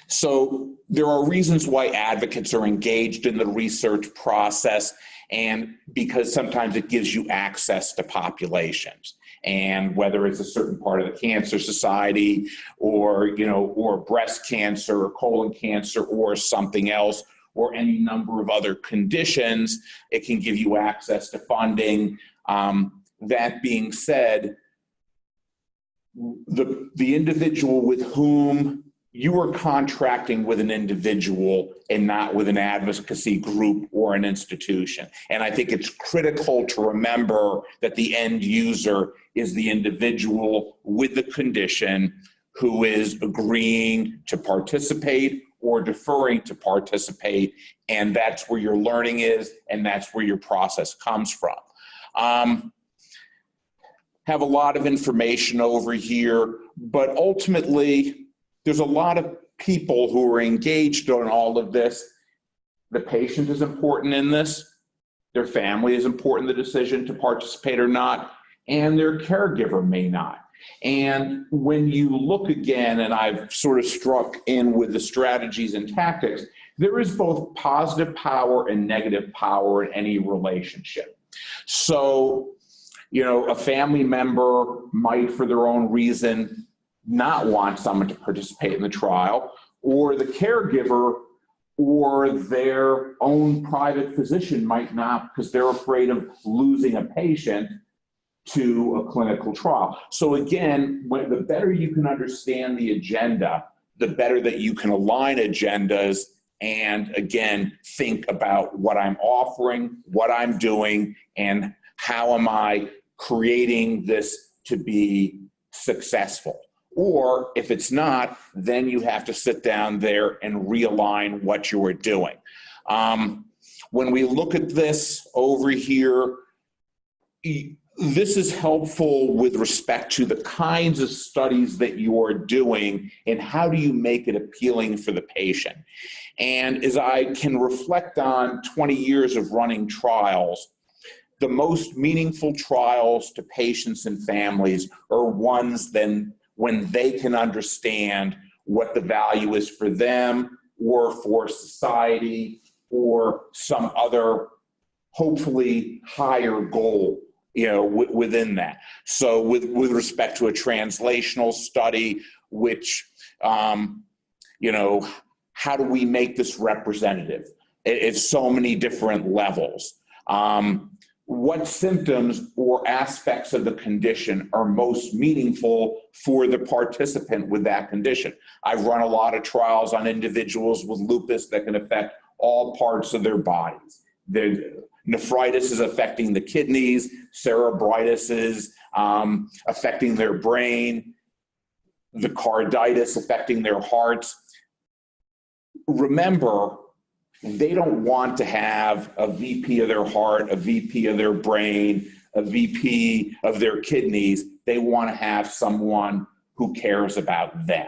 Speaker 12: So there are reasons why advocates are engaged in the research process, and because sometimes it gives you access to populations. And whether it's a certain part of the cancer society or, you know, or breast cancer or colon cancer or something else, or any number of other conditions, it can give you access to funding. That being said, the individual with whom you are contracting with an individual and not with an advocacy group or an institution. And I think it's critical to remember that the end user is the individual with the condition who is agreeing to participate or deferring to participate, and that's where your learning is, and that's where your process comes from. Have a lot of information over here, but ultimately, there's a lot of people who are engaged on all of this. The patient is important in this, their family is important in the decision to participate or not, and their caregiver may not. And when you look again, and I've sort of struck in with the strategies and tactics, there is both positive power and negative power in any relationship. So, you know, a family member might, for their own reason, not want someone to participate in the trial, or the caregiver or their own private physician might not, because they're afraid of losing a patient to a clinical trial. So again, the better you can understand the agenda, the better that you can align agendas and, again, think about what I'm offering, what I'm doing, and how am I creating this to be successful. Or if it's not, then you have to sit down there and realign what you are doing. When we look at this over here, this is helpful with respect to the kinds of studies that you're doing and how do you make it appealing for the patient. And as I can reflect on 20 years of running trials, the most meaningful trials to patients and families are ones then when they can understand what the value is for them or for society or some other, hopefully, higher goal, you know, within that. So with respect to a translational study, which, you know, how do we make this representative? It's so many different levels. What symptoms or aspects of the condition are most meaningful for the participant with that condition? I've run a lot of trials on individuals with lupus that can affect all parts of their bodies. The nephritis is affecting the kidneys, cerebritis is affecting their brain, the carditis affecting their hearts. Remember, they don't want to have a VP of their heart, a VP of their brain, a VP of their kidneys. They want to have someone who cares about them.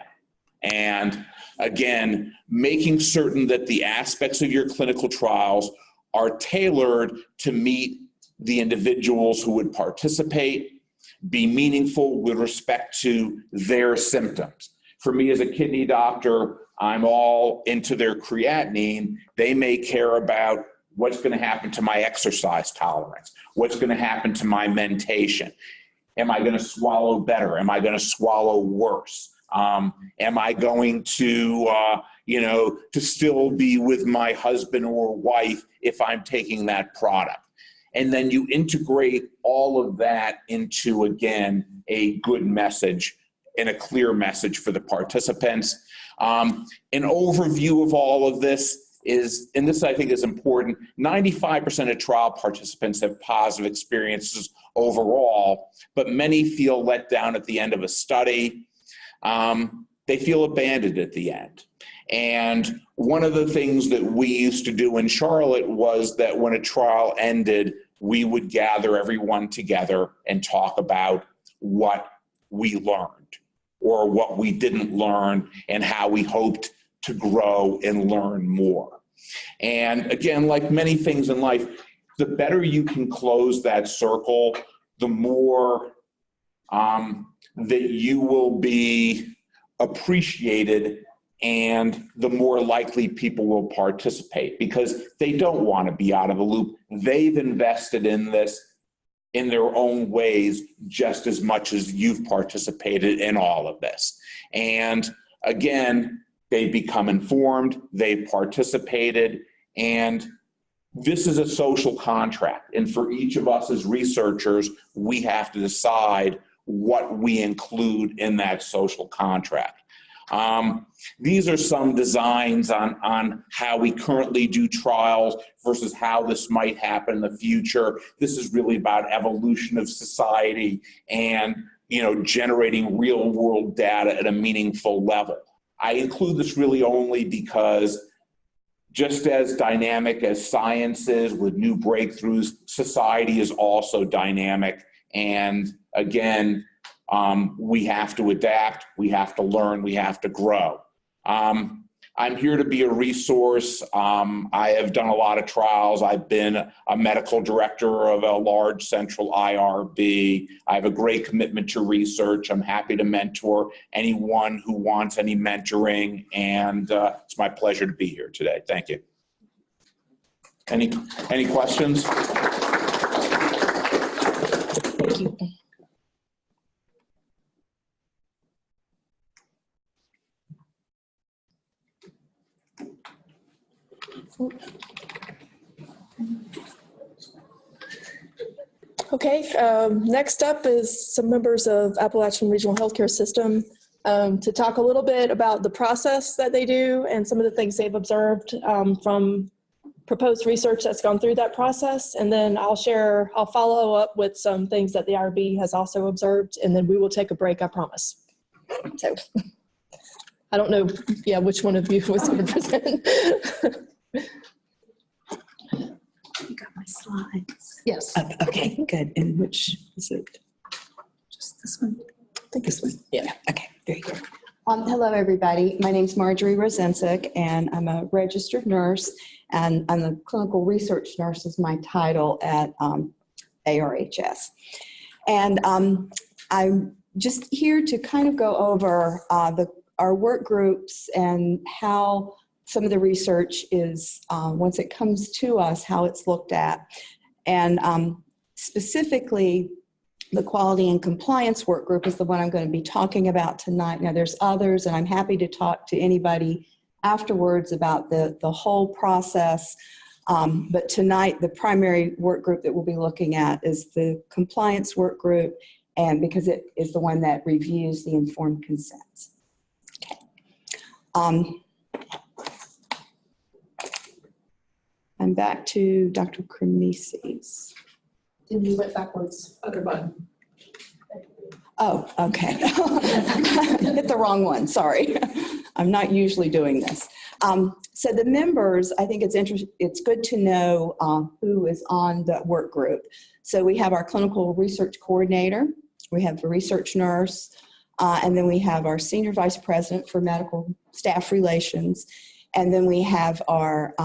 Speaker 12: And again, making certain that the aspects of your clinical trials are tailored to meet the individuals who would participate, be meaningful with respect to their symptoms. For me as a kidney doctor, I'm all into their creatinine. They may care about what's going to happen to my exercise tolerance, what's going to happen to my mentation. Am I going to swallow better? Am I going to swallow worse? Am I going to, to still be with my husband or wife if I'm taking that product? And then you integrate all of that into, again, a good message and a clear message for the participants. An overview of all of this is, and this I think is important, 95% of trial participants have positive experiences overall, but many feel let down at the end of a study. They feel abandoned at the end. And one of the things that we used to do in Charlotte was that when a trial ended, we would gather everyone together and talk about what we learned or what we didn't learn and how we hoped to grow and learn more. And again, like many things in life, the better you can close that circle, the more that you will be appreciated and the more likely people will participate because they don't want to be out of the loop. They've invested in this in their own ways just as much as you've participated in all of this. And again, they become informed, they participated, and this is a social contract. And for each of us as researchers, we have to decide what we include in that social contract. These are some designs on how we currently do trials versus how this might happen in the future. This is really about evolution of society and, generating real world data at a meaningful level. I include this really only because just as dynamic as science is with new breakthroughs, society is also dynamic. And again, we have to adapt, we have to learn, we have to grow. I'm here to be a resource. I have done a lot of trials. I've been a medical director of a large central IRB. I have a great commitment to research. I'm happy to mentor anyone who wants any mentoring, and it's my pleasure to be here today. Thank you. Any questions?
Speaker 1: Thank you. Okay, next up is some members of Appalachian Regional Healthcare System to talk a little bit about the process that they do and some of the things they've observed from proposed research that's gone through that process. And then I'll follow up with some things that the IRB has also observed, and then we will take a break, I promise. So I don't know, which one of you was going to present.
Speaker 13: You got my slides.
Speaker 1: Yes.
Speaker 13: Okay, good. And which is it? Just this one?
Speaker 1: I think this one. Yeah.
Speaker 13: Okay, very good. Hello, everybody. My name's Marjorie Rosensick, and I'm a registered nurse, and I'm a clinical research nurse is my title at IHHS. And I'm just here to kind of go over our work groups and how some of the research is, once it comes to us, how it's looked at. And specifically, the quality and compliance work group is the one I'm going to be talking about tonight. Now, there's others, and I'm happy to talk to anybody afterwards about the whole process. But tonight, the primary work group that we'll be looking at is the compliance work group, and because it is the one that reviews the informed consents. Okay. I'm back to Dr. Cremisi's.
Speaker 1: You went backwards. Other button.
Speaker 13: Oh, okay. Hit the wrong one, sorry. I'm not usually doing this. So the members, I think it's good to know who is on the work group. So we have our clinical research coordinator, we have the research nurse, and then we have our senior vice president for medical staff relations, and then we have our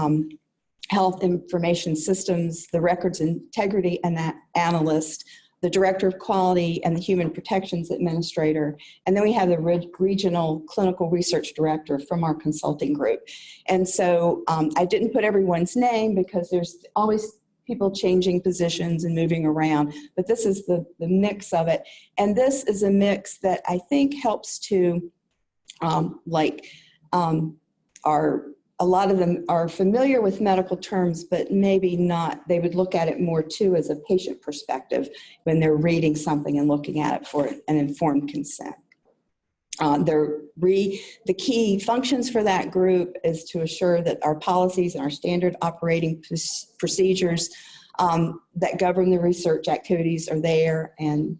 Speaker 13: health information systems, the records integrity and analyst, the director of quality, and the human protections administrator. And then we have the regional clinical research director from our consulting group. And so I didn't put everyone's name because there's always people changing positions and moving around, but this is the mix of it. And this is a mix that I think helps to, a lot of them are familiar with medical terms, but maybe not. They would look at it more too as a patient perspective when they're reading something and looking at it for an informed consent. The key functions for that group is to assure that our policies and our standard operating procedures that govern the research activities are there and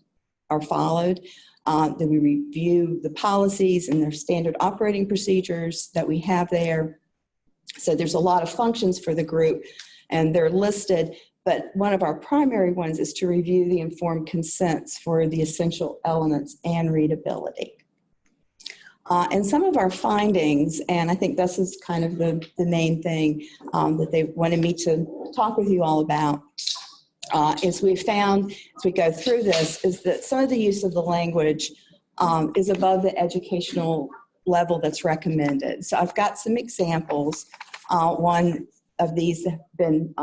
Speaker 13: are followed. That we review the policies and their standard operating procedures that we have there. So there's a lot of functions for the group, and they're listed, but one of our primary ones is to review the informed consents for the essential elements and readability. And some of our findings, and I think this is kind of the main thing that they wanted me to talk with you all about, is we found, as we go through this, is that some of the use of the language is above the educational level that's recommended. So I've got some examples. One of these have been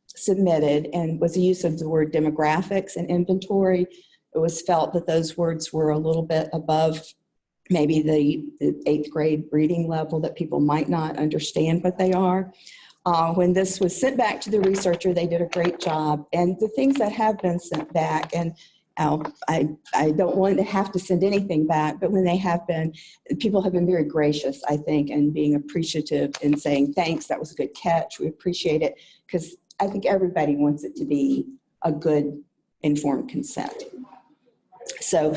Speaker 13: submitted and was the use of the word demographics and inventory. It was felt that those words were a little bit above maybe the 8th grade reading level, that people might not understand what they are. When this was sent back to the researcher, they did a great job. And the things that have been sent back, and I don't want to have to send anything back, but when they have been, people have been very gracious, I think, and being appreciative and saying, thanks, that was a good catch, we appreciate it, because I think everybody wants it to be a good informed consent. So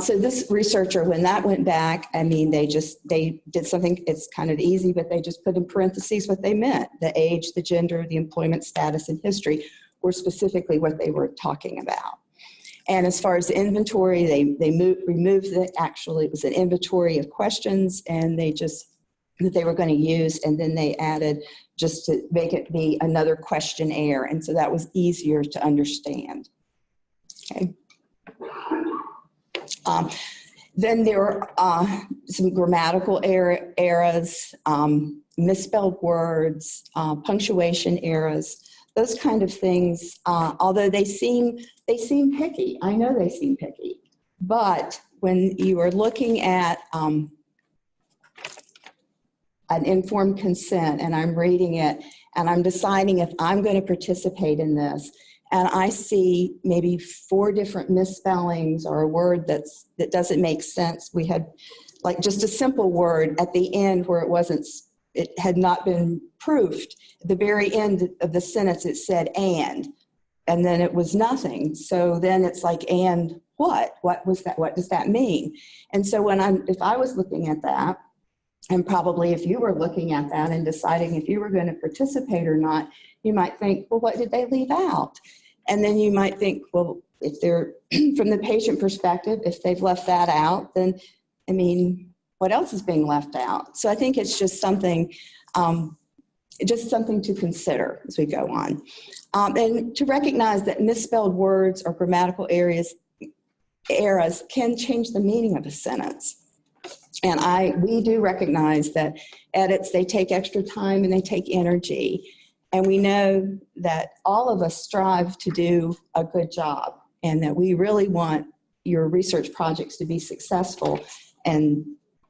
Speaker 13: this researcher, when that went back, I mean, they did something, it's kind of easy, but they just put in parentheses what they meant. The age, the gender, the employment status, and history were specifically what they were talking about. And as far as the inventory, they removed it was an inventory of questions, and that they were going to use, and then they added just to make it be another questionnaire. And so that was easier to understand. Okay. Then there are some grammatical errors, misspelled words, punctuation errors, those kind of things, although they seem picky. I know they seem picky. But when you are looking at an informed consent and I'm reading it and I'm deciding if I'm going to participate in this, and I see maybe 4 different misspellings or a word that doesn't make sense. We had like just a simple word at the end where it had not been proofed. At the very end of the sentence it said and then it was nothing. So then it's like, and what? What was that? What does that mean? And so if I was looking at that, and probably if you were looking at that and deciding if you were going to participate or not, you might think, well, what did they leave out? And then you might think, well, if they're from the patient perspective, if they've left that out, then, I mean, what else is being left out? So I think it's just something to consider as we go on. And to recognize that misspelled words or grammatical errors can change the meaning of a sentence. And we do recognize that edits, they take extra time and they take energy. And we know that all of us strive to do a good job and that we really want your research projects to be successful. And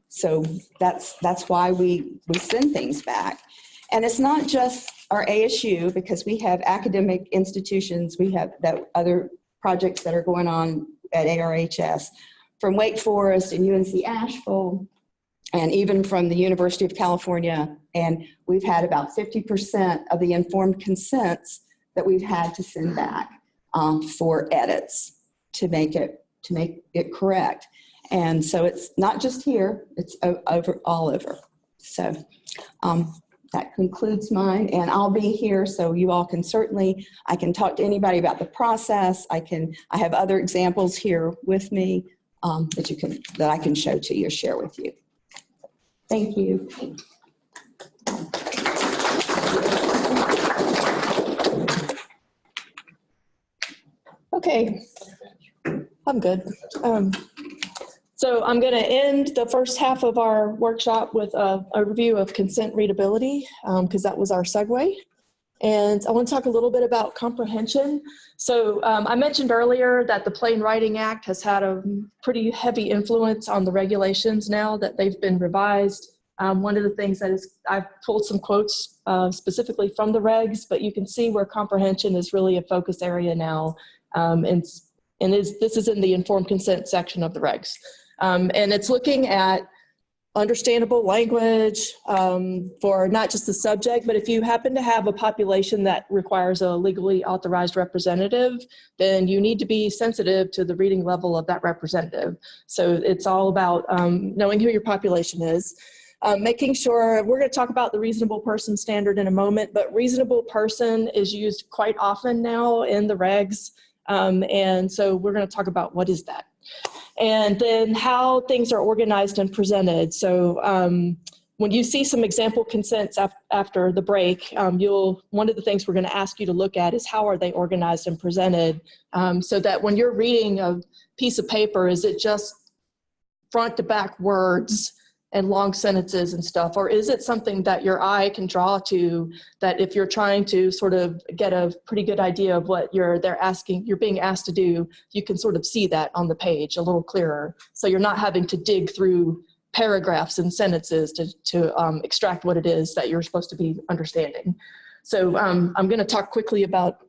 Speaker 13: So that's why we send things back. And it's not just our ASU, because we have academic institutions, we have that other projects that are going on at IHHS from Wake Forest and UNC Asheville, and even from the University of California. And we've had about 50% of the informed consents that we've had to send back for edits to make it correct. And so it's not just here, it's all over. So that concludes mine, and I'll be here so you all can certainly, I can talk to anybody about the process. I have other examples here with me that I can show to you or share with you. Thank you.
Speaker 1: Okay, I'm good. So I'm going to end the first half of our workshop with a review of consent readability, because that was our segue. And I want to talk a little bit about comprehension. So I mentioned earlier that the Plain Writing Act has had a pretty heavy influence on the regulations now that they've been revised. One of the things that is, I've pulled some quotes specifically from the regs, but you can see where comprehension is really a focus area now. This is in the informed consent section of the regs. And it's looking at understandable language for not just the subject, but if you happen to have a population that requires a legally authorized representative, then you need to be sensitive to the reading level of that representative. So it's all about knowing who your population is. Making sure, we're going to talk about the reasonable person standard in a moment, but reasonable person is used quite often now in the regs. And so we're going to talk about what is that. And then how things are organized and presented. So when you see some example consents after the break, one of the things we're going to ask you to look at is how are they organized and presented, so that when you're reading a piece of paper, is it just front to back words and long sentences and stuff, or is it something that your eye can draw to, that if you're trying to sort of get a pretty good idea of what you're being asked to do, you can sort of see that on the page a little clearer. So you're not having to dig through paragraphs and sentences to extract what it is that you're supposed to be understanding. So I'm going to talk quickly about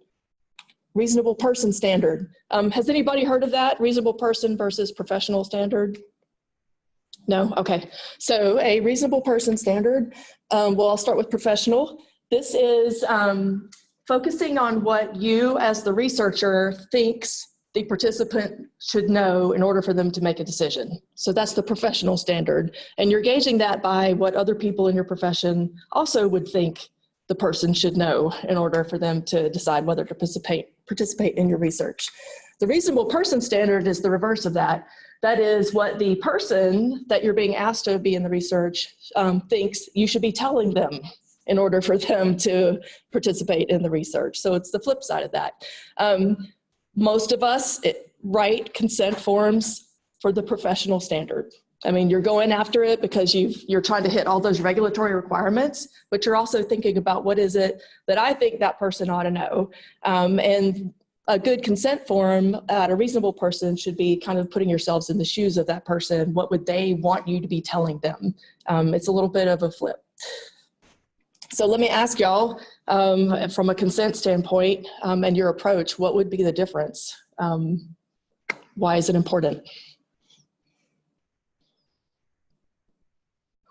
Speaker 1: reasonable person standard. Has anybody heard of that? Reasonable person versus professional standard? No? Okay. So a reasonable person standard, well, I'll start with professional. This is focusing on what you as the researcher thinks the participant should know in order for them to make a decision. So that's the professional standard. And you're gauging that by what other people in your profession also would think the person should know in order for them to decide whether to participate in your research. The reasonable person standard is the reverse of that. That is what the person that you're being asked to be in the research thinks you should be telling them in order for them to participate in the research. So it's the flip side of that. Most of us write consent forms for the professional standard. I mean, you're going after it because you're trying to hit all those regulatory requirements, but you're also thinking about what is it that I think that person ought to know. And a good consent form at a reasonable person should be kind of putting yourselves in the shoes of that person. What would they want you to be telling them? It's a little bit of a flip. So let me ask y'all, from a consent standpoint and your approach, what would be the difference? Why is it important?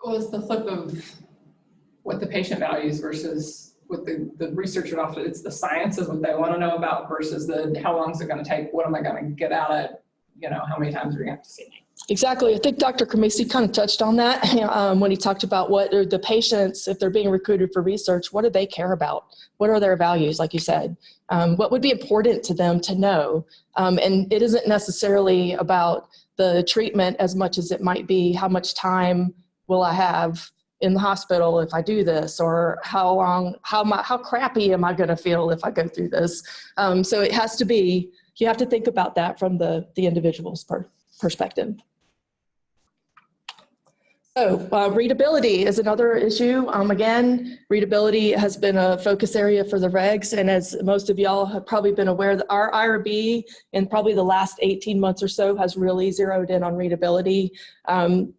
Speaker 5: Well, it's the flip of what the patient values versus what the research would offer. It's the science is what they want to know about versus how long is it going to take? What am I going to get out of it? How many times are we going to have to see me?
Speaker 1: Exactly. I think Dr. Cremisi kind of touched on that when he talked about what are the patients, if they're being recruited for research, what do they care about? What are their values, like you said? What would be important to them to know? And it isn't necessarily about the treatment as much as it might be how much time will I have in the hospital if I do this, or how crappy am I going to feel if I go through this? So it has to be, you have to think about that from the individual's perspective. So readability is another issue. Again, readability has been a focus area for the regs, and as most of y'all have probably been aware, that our IRB in probably the last 18 months or so has really zeroed in on readability.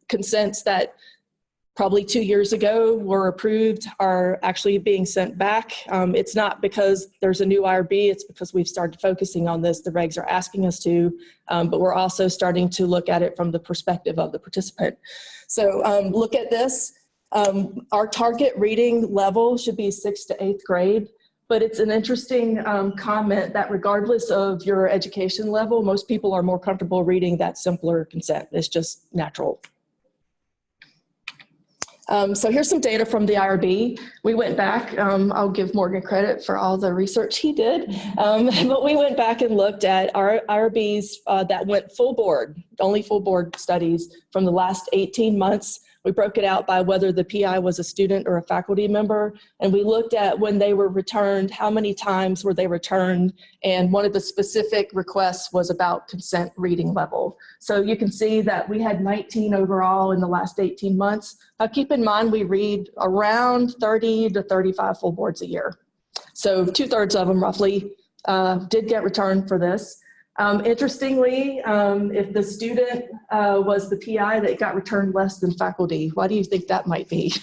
Speaker 1: Consents that probably 2 years ago were approved are actually being sent back. It's not because there's a new IRB, it's because we've started focusing on this. The regs are asking us to, but we're also starting to look at it from the perspective of the participant. So look at this. Our target reading level should be 6th to 8th grade, but it's an interesting comment that regardless of your education level, most people are more comfortable reading that simpler consent. It's just natural. So here's some data from the IRB. We went back, I'll give Morgan credit for all the research he did, but we went back and looked at our IRBs that went full board, only full board studies from the last 18 months. We broke it out by whether the PI was a student or a faculty member, and we looked at when they were returned, how many times were they returned, and one of the specific requests was about consent reading level. So you can see that we had 19 overall in the last 18 months. Keep in mind we read around 30 to 35 full boards a year. So 2/3 of them roughly did get returned for this. Interestingly, if the student was the PI that got returned less than faculty, why do you think that might be?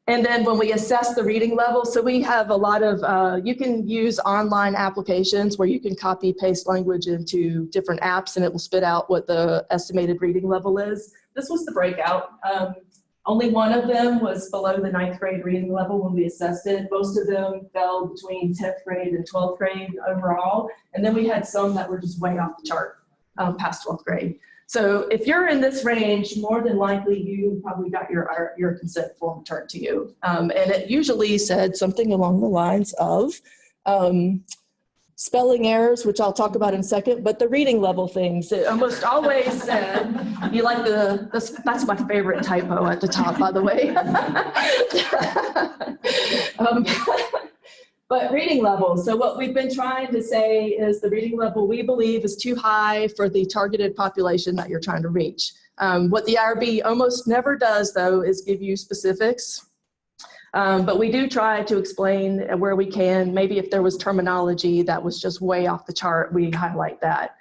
Speaker 1: And then when we assess the reading level, so we have a lot of, you can use online applications where you can copy paste language into different apps and it will spit out what the estimated reading level is. This was the breakout. Only one of them was below the 9th grade reading level when we assessed it. Most of them fell between 10th grade and 12th grade overall. And then we had some that were just way off the chart past 12th grade. So if you're in this range, more than likely you probably got your consent form returned to you. And it usually said something along the lines of spelling errors, which I'll talk about in a second, but the reading level things, it almost always said, you like that's my favorite typo at the top, by the way. But reading level, so what we've been trying to say is the reading level we believe is too high for the targeted population that you're trying to reach. What the IRB almost never does though is give you specifics. But we do try to explain where we can. Maybe if there was terminology that was just way off the chart, we highlight that.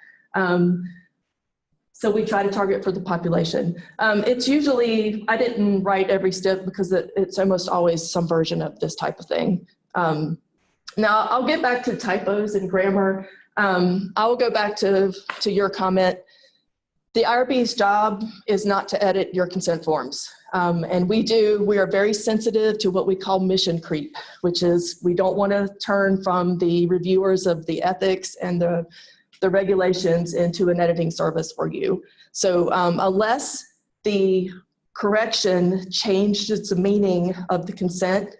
Speaker 1: So we try to target for the population. It's usually, I didn't write every step because it's almost always some version of this type of thing. Now I'll get back to typos and grammar. I will go back to your comment. The IRB's job is not to edit your consent forms. And we are very sensitive to what we call mission creep, which is we don't want to turn from the reviewers of the ethics and the regulations into an editing service for you. So unless the correction changes the meaning of the consent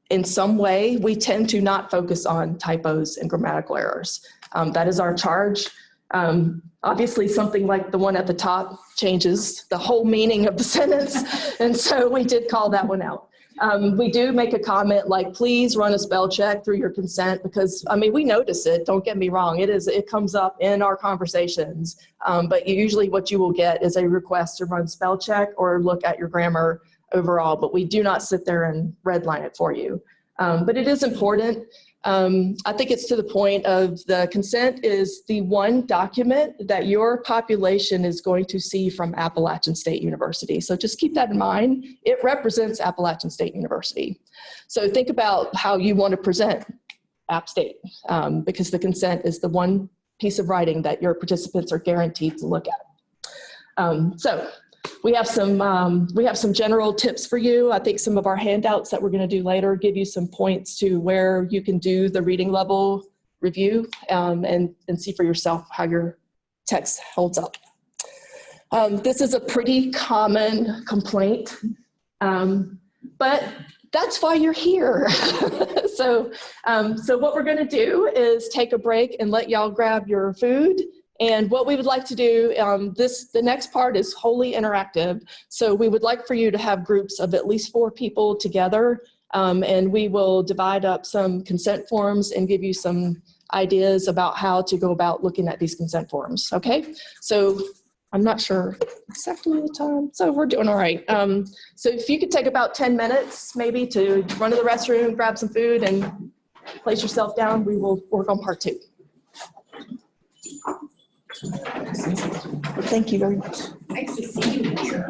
Speaker 1: in some way, we tend to not focus on typos and grammatical errors. That is our charge. Obviously something like the one at the top changes the whole meaning of the sentence, and so we did call that one out. We do make a comment like, please run a spell check through your consent, because I mean, we notice it, don't get me wrong, it comes up in our conversations, but usually what you will get is a request to run spell check or look at your grammar overall, but we do not sit there and redline it for you. But it is important. I think it's to the point of the consent is the one document that your population is going to see from Appalachian State University. So just keep that in mind. It represents Appalachian State University. So think about how you want to present App State, because the consent is the one piece of writing that your participants are guaranteed to look at. So we have some general tips for you. I think some of our handouts that we're going to do later give you some points to where you can do the reading level review and see for yourself how your text holds up. This is a pretty common complaint, but that's why you're here. So what we're going to do is take a break and let y'all grab your food. And what we would like to do, the next part is wholly interactive. So we would like for you to have groups of at least 4 people together, and we will divide up some consent forms and give you some ideas about how to go about looking at these consent forms, okay? So I'm not sure exactly the time, so we're doing all right. So if you could take about 10 minutes maybe to run to the restroom, grab some food, and place yourself down, we will work on part 2. Thank you very much.
Speaker 2: Nice to see you here.